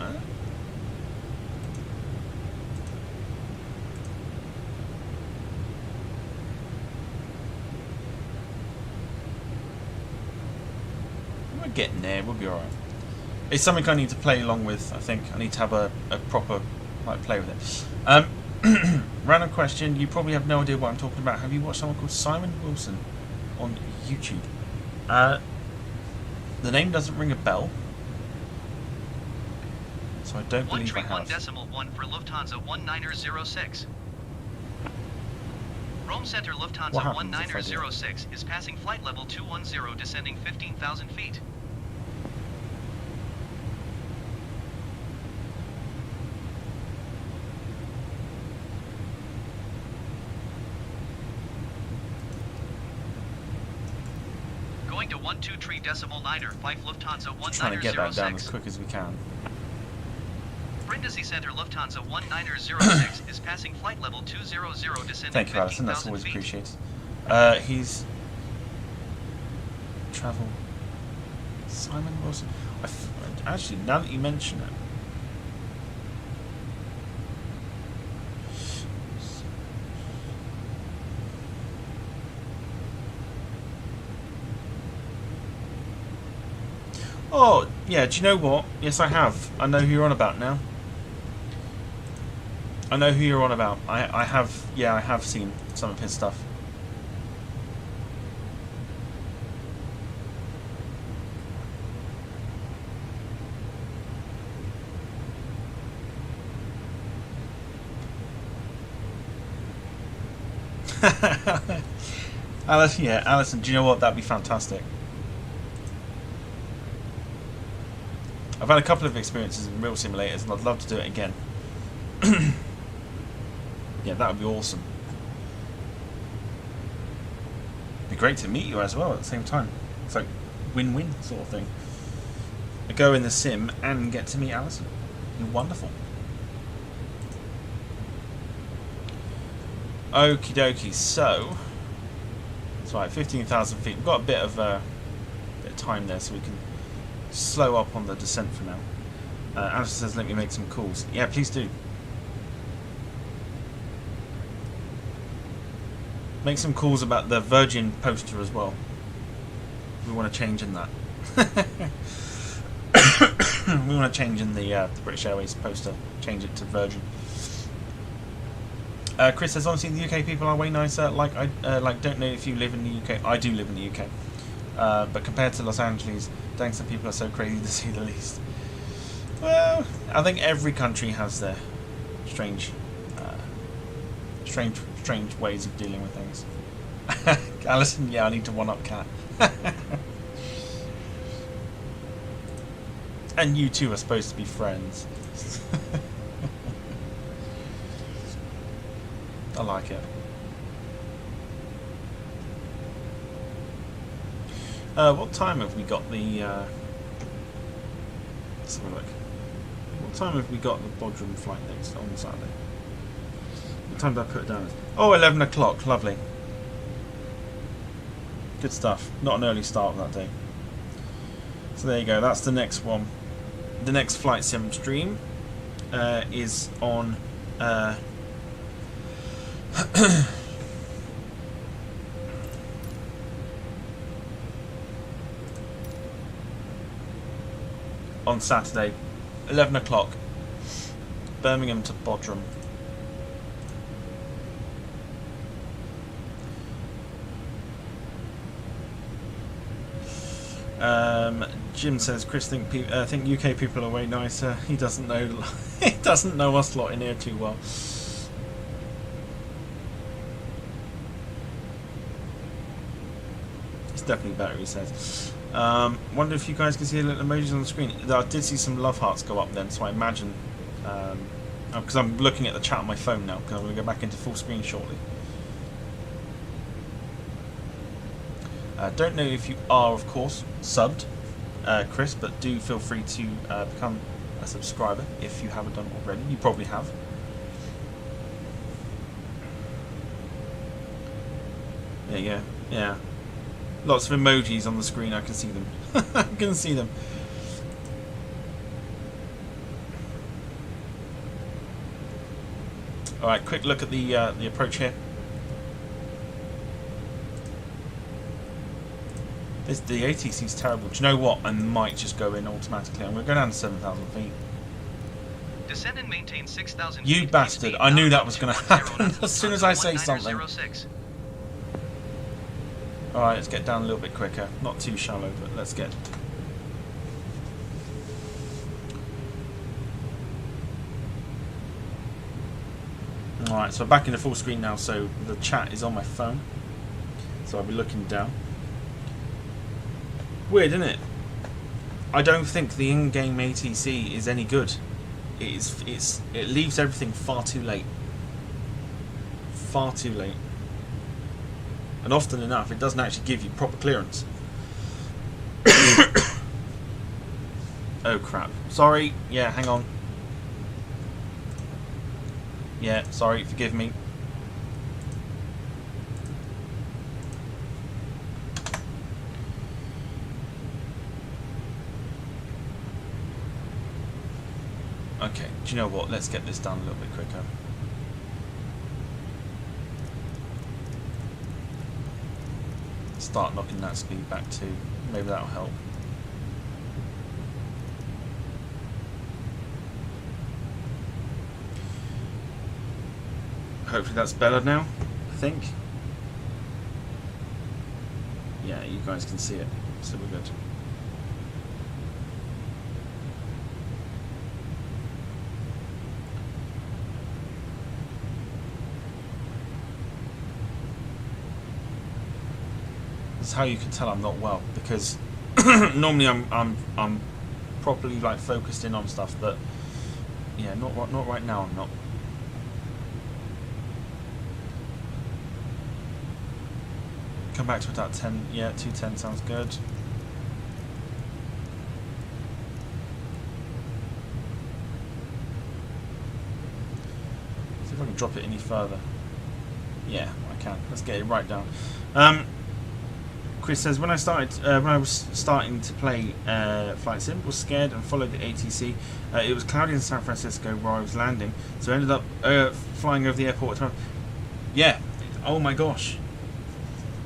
Speaker 1: We're getting there, we'll be alright. It's something I need to play along with, I think. I need to have a proper play with it. Random question, you probably have no idea what I'm talking about. Have you watched someone called Simon Wilson on YouTube? The name doesn't ring a bell. So I don't believe I have.
Speaker 2: 1.1 for Lufthansa 1906. Rome Center Lufthansa 1906 is passing flight level 210, descending 15,000 feet. Going to 123.9 Lufthansa 1906.
Speaker 1: Trying to get that down as quick as we can.
Speaker 2: Brindisi Center Lufthansa 1906 is passing flight level 200, descending.
Speaker 1: Thank you, Alison. That's always
Speaker 2: feet.
Speaker 1: appreciated. He's travel. Simon Wilson. Actually, now that you mention it. Oh, yeah, do you know what? Yes, I have. I know who you're on about now. I know who you're on about. I have seen some of his stuff. Alison, yeah, Alison, do you know what? That'd be fantastic. I've had a couple of experiences in real simulators and I'd love to do it again. Yeah, that would be awesome. It'd be great to meet you as well at the same time. It's like win-win sort of thing. I go in the sim and get to meet Alison. You're wonderful. Okie dokie, so that's right, 15,000 feet. We've got a bit of time there, so we can slow up on the descent for now. Alison says, let me make some calls. Yeah, please do. Make some calls about the Virgin poster as well. We want to change in that. We want to change in the British Airways poster. Change it to Virgin. Chris says, honestly, the UK people are way nicer. Like, don't know if you live in the UK. I do live in the UK. But compared to Los Angeles, thanks, and people are so crazy to say the least. Well, I think every country has their strange ways of dealing with things. Alison, yeah, I need to one-up Cat. And you two are supposed to be friends. I like it. What time have we got the... let's have a look. What time have we got the Bodrum flight next on Saturday? What time did I put it down as? Oh, 11 o'clock. Lovely. Good stuff. Not an early start that day. So there you go. That's the next one. The next flight sim stream is on... on Saturday, 11 o'clock, Birmingham to Bodrum. Jim says Chris think UK people are way nicer. He doesn't know he doesn't know us lot in here too well. It's definitely better, he says. Wonder if you guys can see the little emojis on the screen. I did see some love hearts go up then, so I imagine because I'm looking at the chat on my phone now, because I'm going to go back into full screen shortly. Don't know if you are, of course, subbed, Chris, but do feel free to become a subscriber if you haven't done already. You probably have. There you go. Yeah. Lots of emojis on the screen. I can see them. I can see them. All right. Quick look at the approach here. The ATC is terrible. Do you know what? I might just go in automatically. I'm going to go down to 7,000 feet.
Speaker 2: Descend and maintain 6,000
Speaker 1: You
Speaker 2: feet.
Speaker 1: bastard. I knew that was going to happen as soon as I say something. Alright, let's get down a little bit quicker. Not too shallow, but let's get... Alright, so we're back into full screen now, so the chat is on my phone. So I'll be looking down. Weird, isn't it? I don't think the in-game ATC is any good. It leaves everything far too late. Far too late. And often enough, it doesn't actually give you proper clearance. Oh crap. Sorry. Yeah, hang on. Yeah, sorry, forgive me. Okay, do you know what? Let's get this done a little bit quicker. Start knocking that speed back too. Maybe that'll help. Hopefully that's better now, I think. Yeah, you guys can see it, so we're good. This is how you can tell I'm not well, because normally I'm properly like focused in on stuff, but yeah, not right now. I'm not. Come back to about 10. Yeah, 210 sounds good. See if I can drop it any further. Yeah, I can. Let's get it right down. Chris says, when I was starting to play Flight Sim, was scared and followed the ATC. It was cloudy in San Francisco where I was landing, so I ended up flying over the airport. Yeah. Oh my gosh.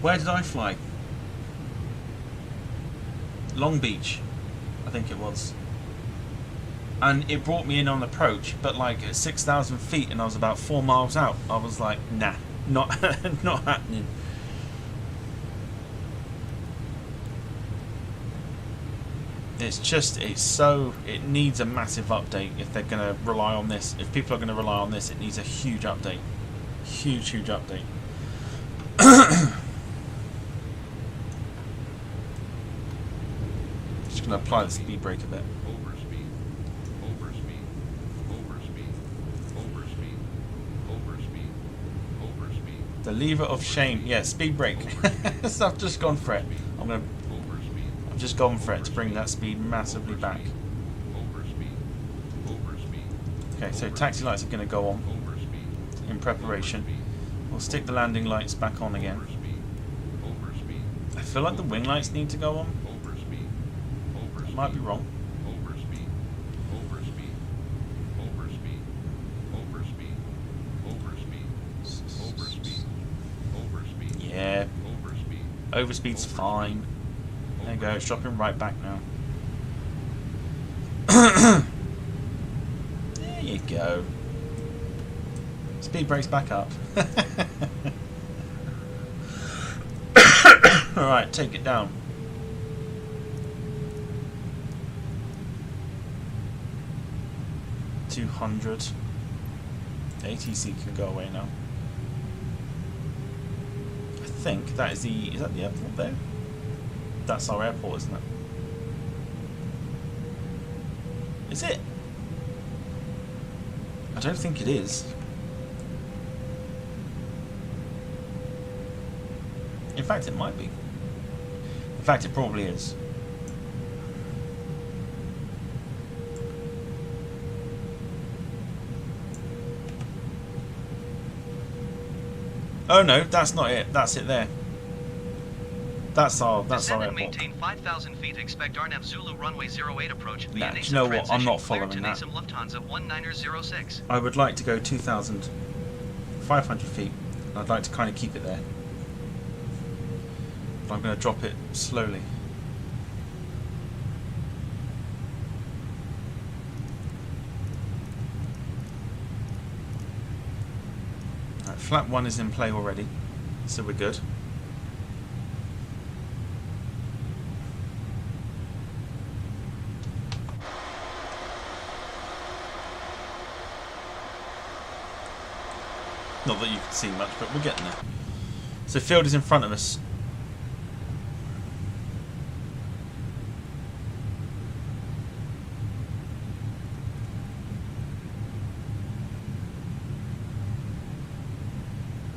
Speaker 1: Where did I fly? Long Beach, I think it was. And it brought me in on approach, but like at 6,000 feet, and I was about 4 miles out. I was like, nah, not not happening. It needs a massive update if they're going to rely on this. If people are going to rely on this, it needs a huge update. Huge update. Just going to apply the speed brake a bit. The lever of shame. Yeah, speed brake. So I've just gone for it. I've just gone for it to bring that speed massively back. Okay, so taxi lights are going to go on in preparation. We'll stick the landing lights back on again. I feel like the wing lights need to go on. I might be wrong. Yeah, overspeed's fine. There you go, it's dropping right back now. There you go. Speed brake's back up. Alright, take it down. 200. ATC can go away now. I think that is the... Is that the airport there? That's our airport, isn't it? Is it? I don't think it is. In fact, it might be. In fact, it probably is. Oh no, that's not it. That's it there. That's our
Speaker 2: Descend and
Speaker 1: airport.
Speaker 2: maintain 5,000 feet. Expect RNAV Zulu runway 08 approach via
Speaker 1: Nah, do
Speaker 2: nasal
Speaker 1: you know what? I'm
Speaker 2: transition.
Speaker 1: not
Speaker 2: Clear
Speaker 1: following
Speaker 2: to
Speaker 1: that.
Speaker 2: nasal Lufthansa 1906.
Speaker 1: I would like to go 2,500 feet. I'd like to kind of keep it there. But I'm going to drop it slowly. Right, flap 1 is in play already, so we're good. Not that you can see much, but we're getting there. So field is in front of us.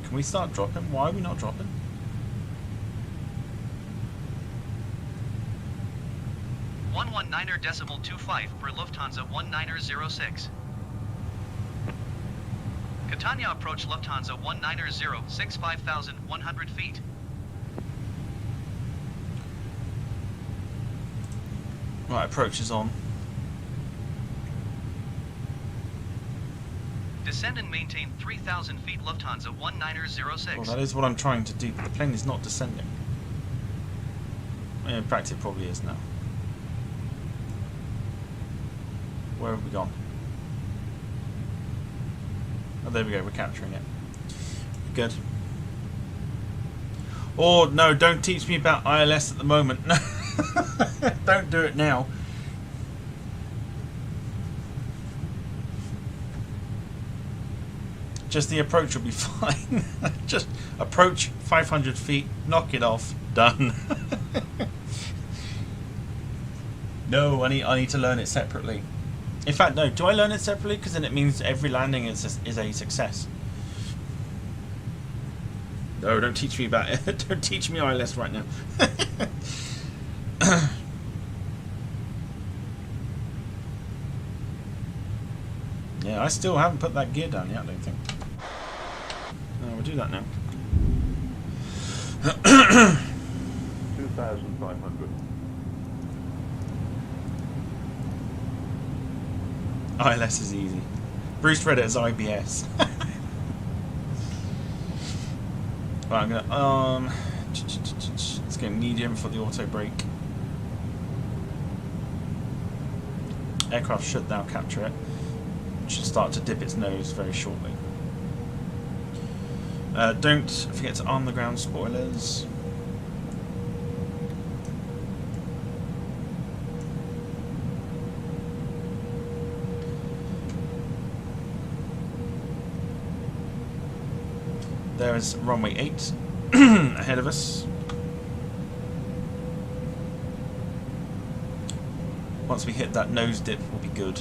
Speaker 1: Can we start dropping? Why are we not dropping?
Speaker 2: .25 for Lufthansa 1906. Catania approach Lufthansa 1906 5,100 feet.
Speaker 1: Right, approach is on.
Speaker 2: Descend and maintain 3,000 feet Lufthansa 1906.
Speaker 1: Well, that is what I'm trying to do, but the plane is not descending. In fact, it probably is now. Where have we gone? Oh, there we go, we're capturing it. Good. Oh, no, don't teach me about ILS at the moment. Don't do it now. Just the approach will be fine. Just approach 500 feet, knock it off, done. No, I need to learn it separately. In fact, no, do I learn it separately? Because then it means every landing is a success. No, don't teach me about it. Don't teach me ILS right now. Yeah, I still haven't put that gear down yet, I don't think. No, we'll do that now.
Speaker 4: 2,500.
Speaker 1: ILS is easy. Bruce read it as IBS. Right, I'm gonna let's go medium for the auto brake. Aircraft should now capture it. It should start to dip its nose very shortly. Don't forget to arm the ground spoilers. There is runway 8 ahead of us. Once we hit that nose dip, we'll be good.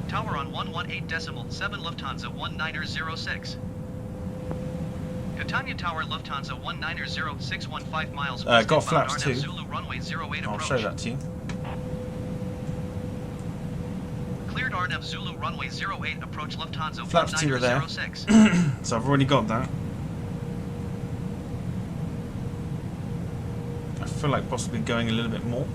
Speaker 2: Tower on 118.7 Lufthansa 1906. Catania Tower Lufthansa 190615 miles.
Speaker 1: Got flaps too.
Speaker 2: Zulu runway 08
Speaker 1: I'll
Speaker 2: approach.
Speaker 1: show that to you.
Speaker 2: Cleared RNAV Zulu runway 08 approach Lufthansa
Speaker 1: Flaps 2 are there.
Speaker 2: 1906.
Speaker 1: So I've already got that. I feel like possibly going a little bit more.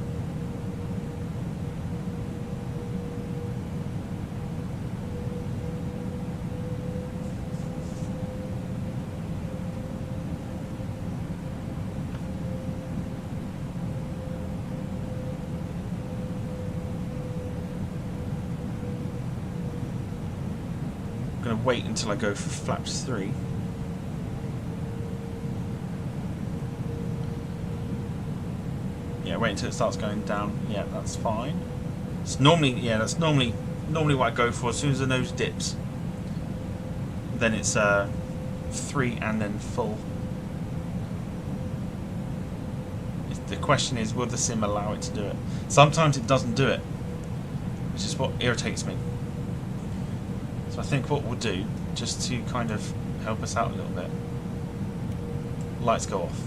Speaker 1: going to wait until I go for flaps 3. Yeah, wait until it starts going down. Yeah, that's fine. It's normally, yeah, that's normally what I go for. As soon as the nose dips, then it's 3 and then full. The question is, will the sim allow it to do it? Sometimes it doesn't do it, which is what irritates me. So I think what we'll do, just to kind of help us out a little bit, lights go off.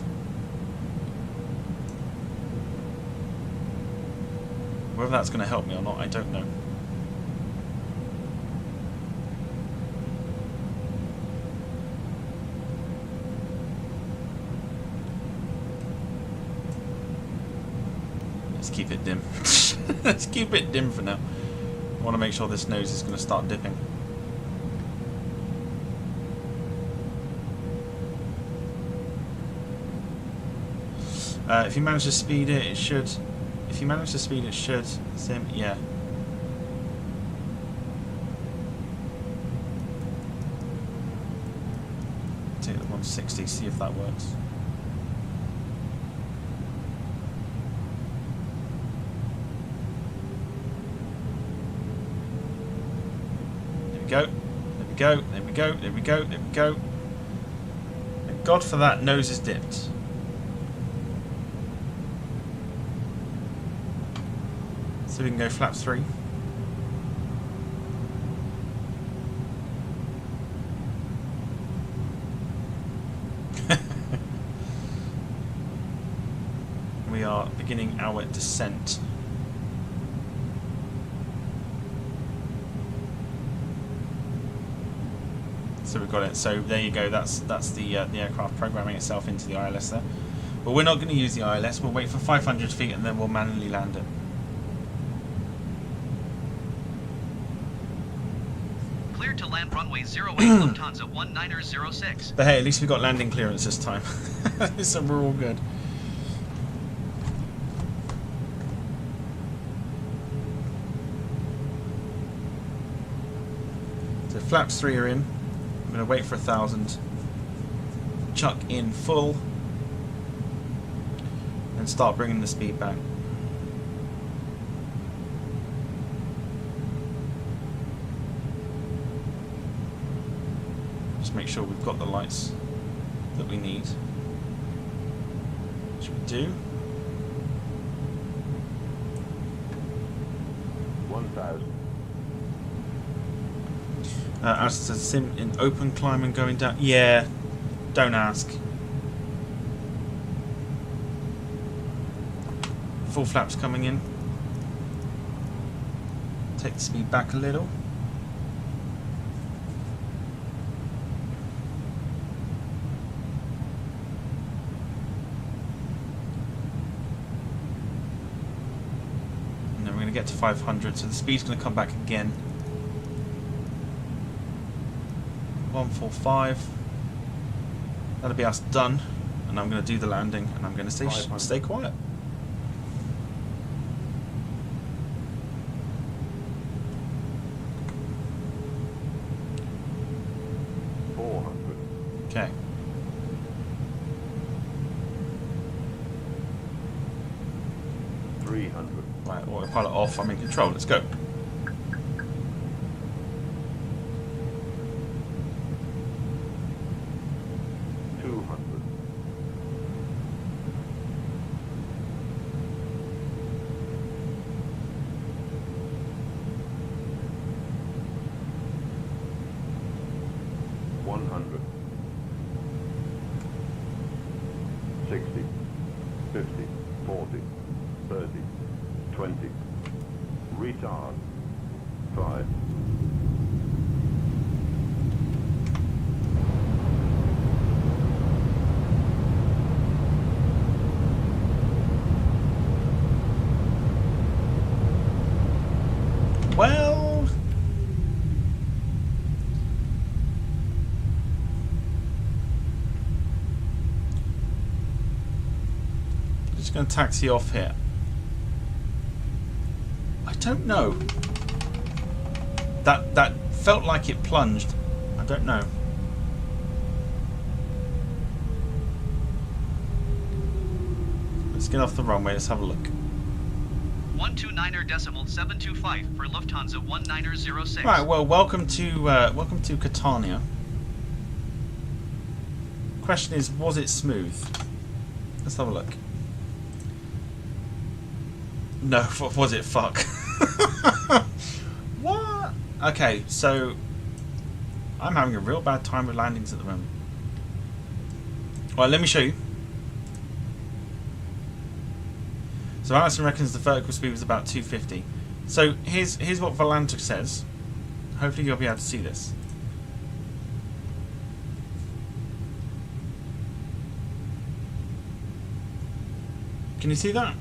Speaker 1: Whether that's going to help me or not, I don't know. Let's keep it dim. Let's keep it dim for now. I want to make sure this nose is going to start dipping. If you manage to speed it, it should. If you manage to speed it, should sim. Yeah. Take the 160. See if that works. There we go. There we go. There we go. There we go. Thank God for that. Nose is dipped. So we can go flaps 3. We are beginning our descent. So we've got it. So there you go. That's the aircraft programming itself into the ILS there. But we're not going to use the ILS. We'll wait for 500 feet and then we'll manually land it.
Speaker 2: Clear to land runway 08 Lufthansa 1906.
Speaker 1: But hey, at least we got landing clearance this time. So we're all good. So flaps 3 are in. I'm going to wait for 1,000. Chuck in full. And start bringing the speed back. Make sure we've got the lights that we need, which we do.
Speaker 4: 1,000.
Speaker 1: As to sim in open climb and going down. Yeah, don't ask. Full flaps coming in. Take the speed back a little. Get to 500, so the speed's going to come back again. 145. That'll be us done, and I'm going to do the landing, and I'm going to stay quiet. Okay. Right, autopilot off, I'm in control, let's go.
Speaker 4: Retard. 5.
Speaker 1: Well, just going to taxi off here. I don't know. That felt like it plunged I don't know. Let's get off the runway. Let's have a look.
Speaker 2: 129.725 for Lufthansa 1906.
Speaker 1: Right. Well, welcome to Catania. Question is, was it smooth? Let's have a look. No, was it fuck? What? Okay, so I'm having a real bad time with landings at the moment. Alright, let me show you. So Alison reckons the vertical speed was about 250. So here's what Volantic says. Hopefully you'll be able to see this. Can you see that?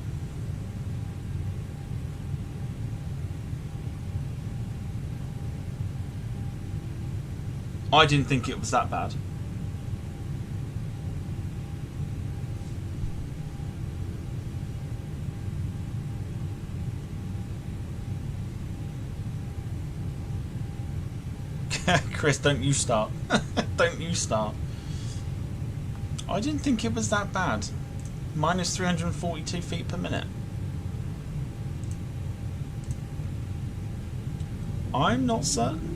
Speaker 1: I didn't think it was that bad. Chris, don't you start. Don't you start. I didn't think it was that bad. Minus 342 feet per minute. I'm not certain.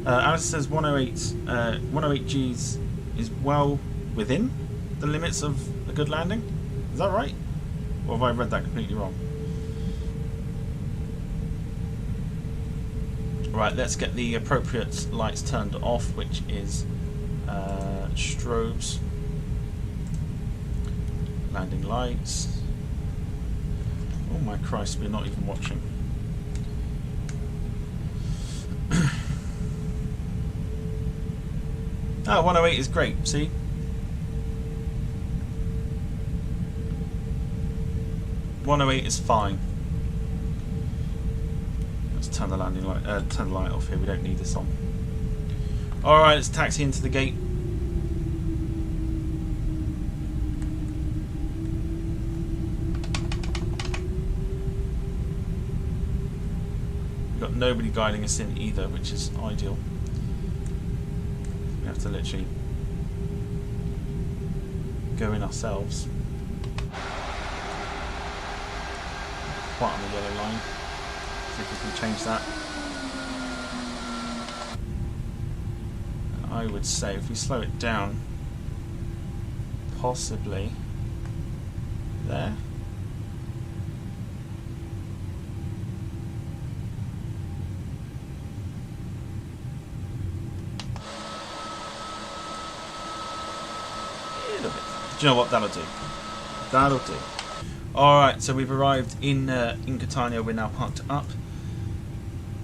Speaker 1: Alice says 108 Gs is well within the limits of a good landing. Is that right? Or have I read that completely wrong? Right, let's get the appropriate lights turned off, which is strobes, landing lights. Oh my Christ, we're not even watching. Oh, 108 is great, see? .108 is fine. Let's turn the landing light, turn the light off here. We don't need this on. All right, let's taxi into the gate. We've got nobody guiding us in either, which is ideal. We have to literally go in ourselves. Quite on the yellow line. See if we can change that. And I would say if we slow it down, possibly there. Do you know what? That'll do. That'll do. Alright, so we've arrived in Catania. We're now parked up.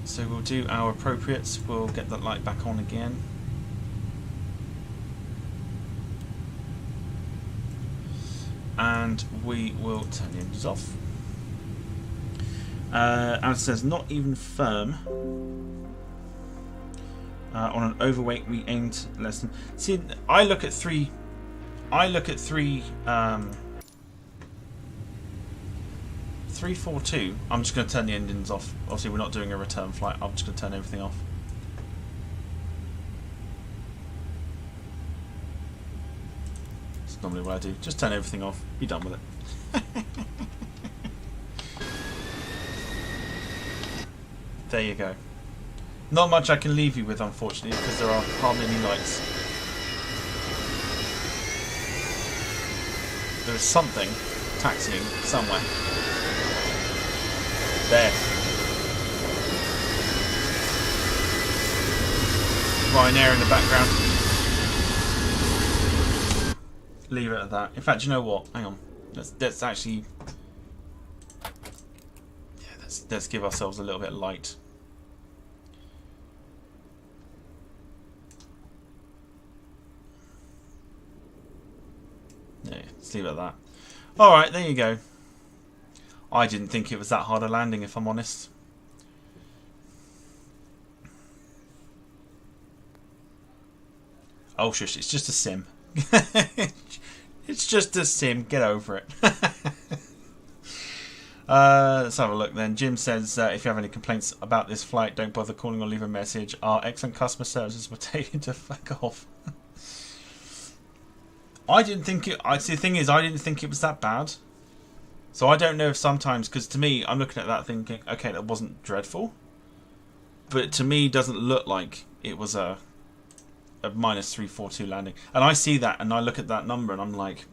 Speaker 1: So we'll do our appropriates. We'll get that light back on again. And we will turn the engines off. As it says, not even firm. On an overweight, we aimed less than... See, I look at 342. I'm just going to turn the engines off. Obviously, we're not doing a return flight. I'm just going to turn everything off. That's normally what I do. Just turn everything off. Be done with it. There you go. Not much I can leave you with, unfortunately, because there are hardly any lights. There is something taxiing somewhere. There. Ryanair in the background. Leave it at that. In fact, you know what? Hang on. Let's actually... Yeah, let's give ourselves a little bit of light. Yeah, let's leave it at that. Alright, there you go. I didn't think it was that hard a landing, if I'm honest. Oh shush, it's just a sim. It's just a sim, get over it. Let's have a look then. Jim says, if you have any complaints about this flight, don't bother calling or leave a message. Our excellent customer services were taken to fuck off. I didn't think it... the thing is, I didn't think it was that bad. So I don't know if sometimes... Because to me, I'm looking at that thinking, okay, that wasn't dreadful. But to me, it doesn't look like it was a minus 342 landing. And I see that, and I look at that number, and I'm like...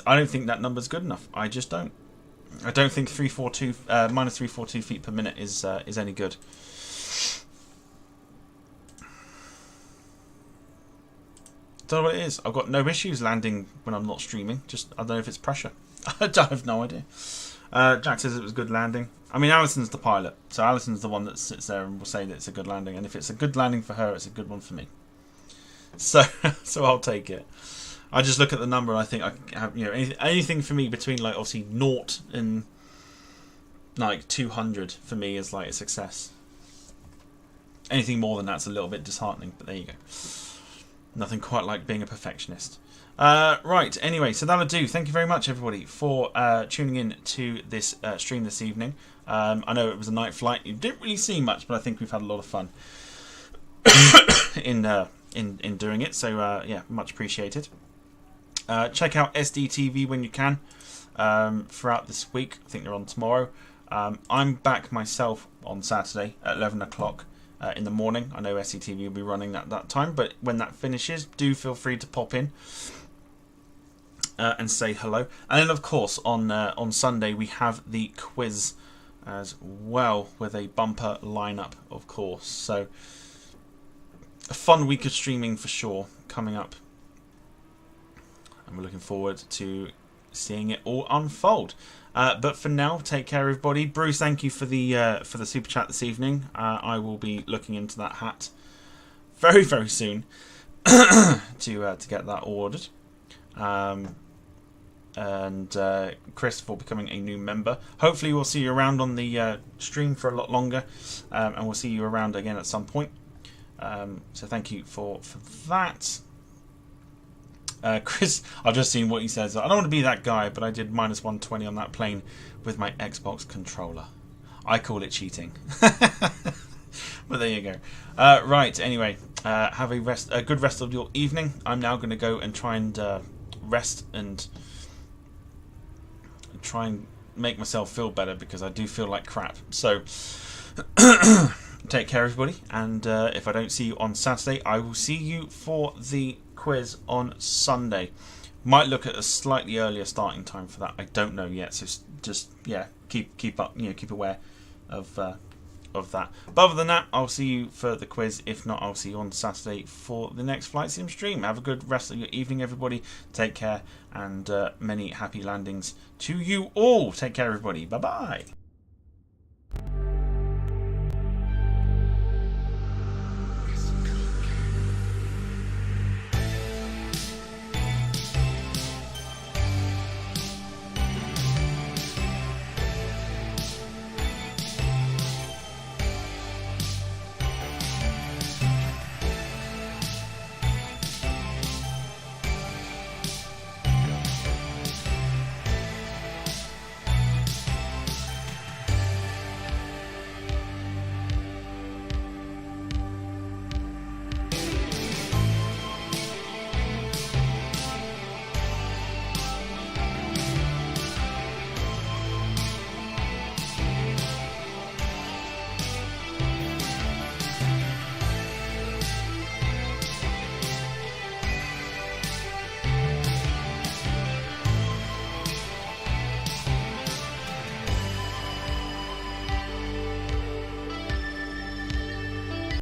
Speaker 1: I don't think that number's good enough. I just don't. I don't think minus 342 feet per minute is any good. Don't know what it is. I've got no issues landing when I'm not streaming. Just I don't know if it's pressure. I have no idea. Jack says it was a good landing. I mean, Alison's the pilot, so Alison's the one that sits there and will say that it's a good landing. And if it's a good landing for her, it's a good one for me. So I'll take it. I just look at the number and I think I have, you know, anything for me between like obviously 0 and like 200 for me is like a success. Anything more than that's a little bit disheartening, but there you go. Nothing quite like being a perfectionist. Right, anyway, so that'll do. Thank you very much, everybody, for tuning in to this stream this evening. I know it was a night flight. You didn't really see much, but I think we've had a lot of fun in doing it. So yeah, much appreciated. Check out SDTV when you can throughout this week. I think they're on tomorrow. I'm back myself on Saturday at 11 o'clock in the morning. I know SDTV will be running at that time, but when that finishes, do feel free to pop in and say hello. And then, of course, on Sunday we have the quiz as well with a bumper lineup, of course. So a fun week of streaming for sure coming up. And we're looking forward to seeing it all unfold. But for now, take care, everybody. Bruce, thank you for the super chat this evening. I will be looking into that hat very, very soon to get that ordered. And Chris for becoming a new member. Hopefully, we'll see you around on the stream for a lot longer, and we'll see you around again at some point. So thank you for that. Chris, I've just seen what he says. I don't want to be that guy, but I did minus 120 on that plane with my Xbox controller. I call it cheating. But there you go. Right, anyway, have a good rest of your evening. I'm now going to go and try and rest and try and make myself feel better because I do feel like crap. So take care, everybody. And if I don't see you on Saturday, I will see you for the quiz on Sunday. Might look at a slightly earlier starting time for that. I don't know yet, so just yeah, keep up, you know, keep aware of that. But other than that, I'll see you for the quiz. If not, I'll see you on Saturday for the next Flight Sim stream. Have a good rest of your evening, everybody. Take care, and many happy landings to you all. Take care, everybody. Bye bye.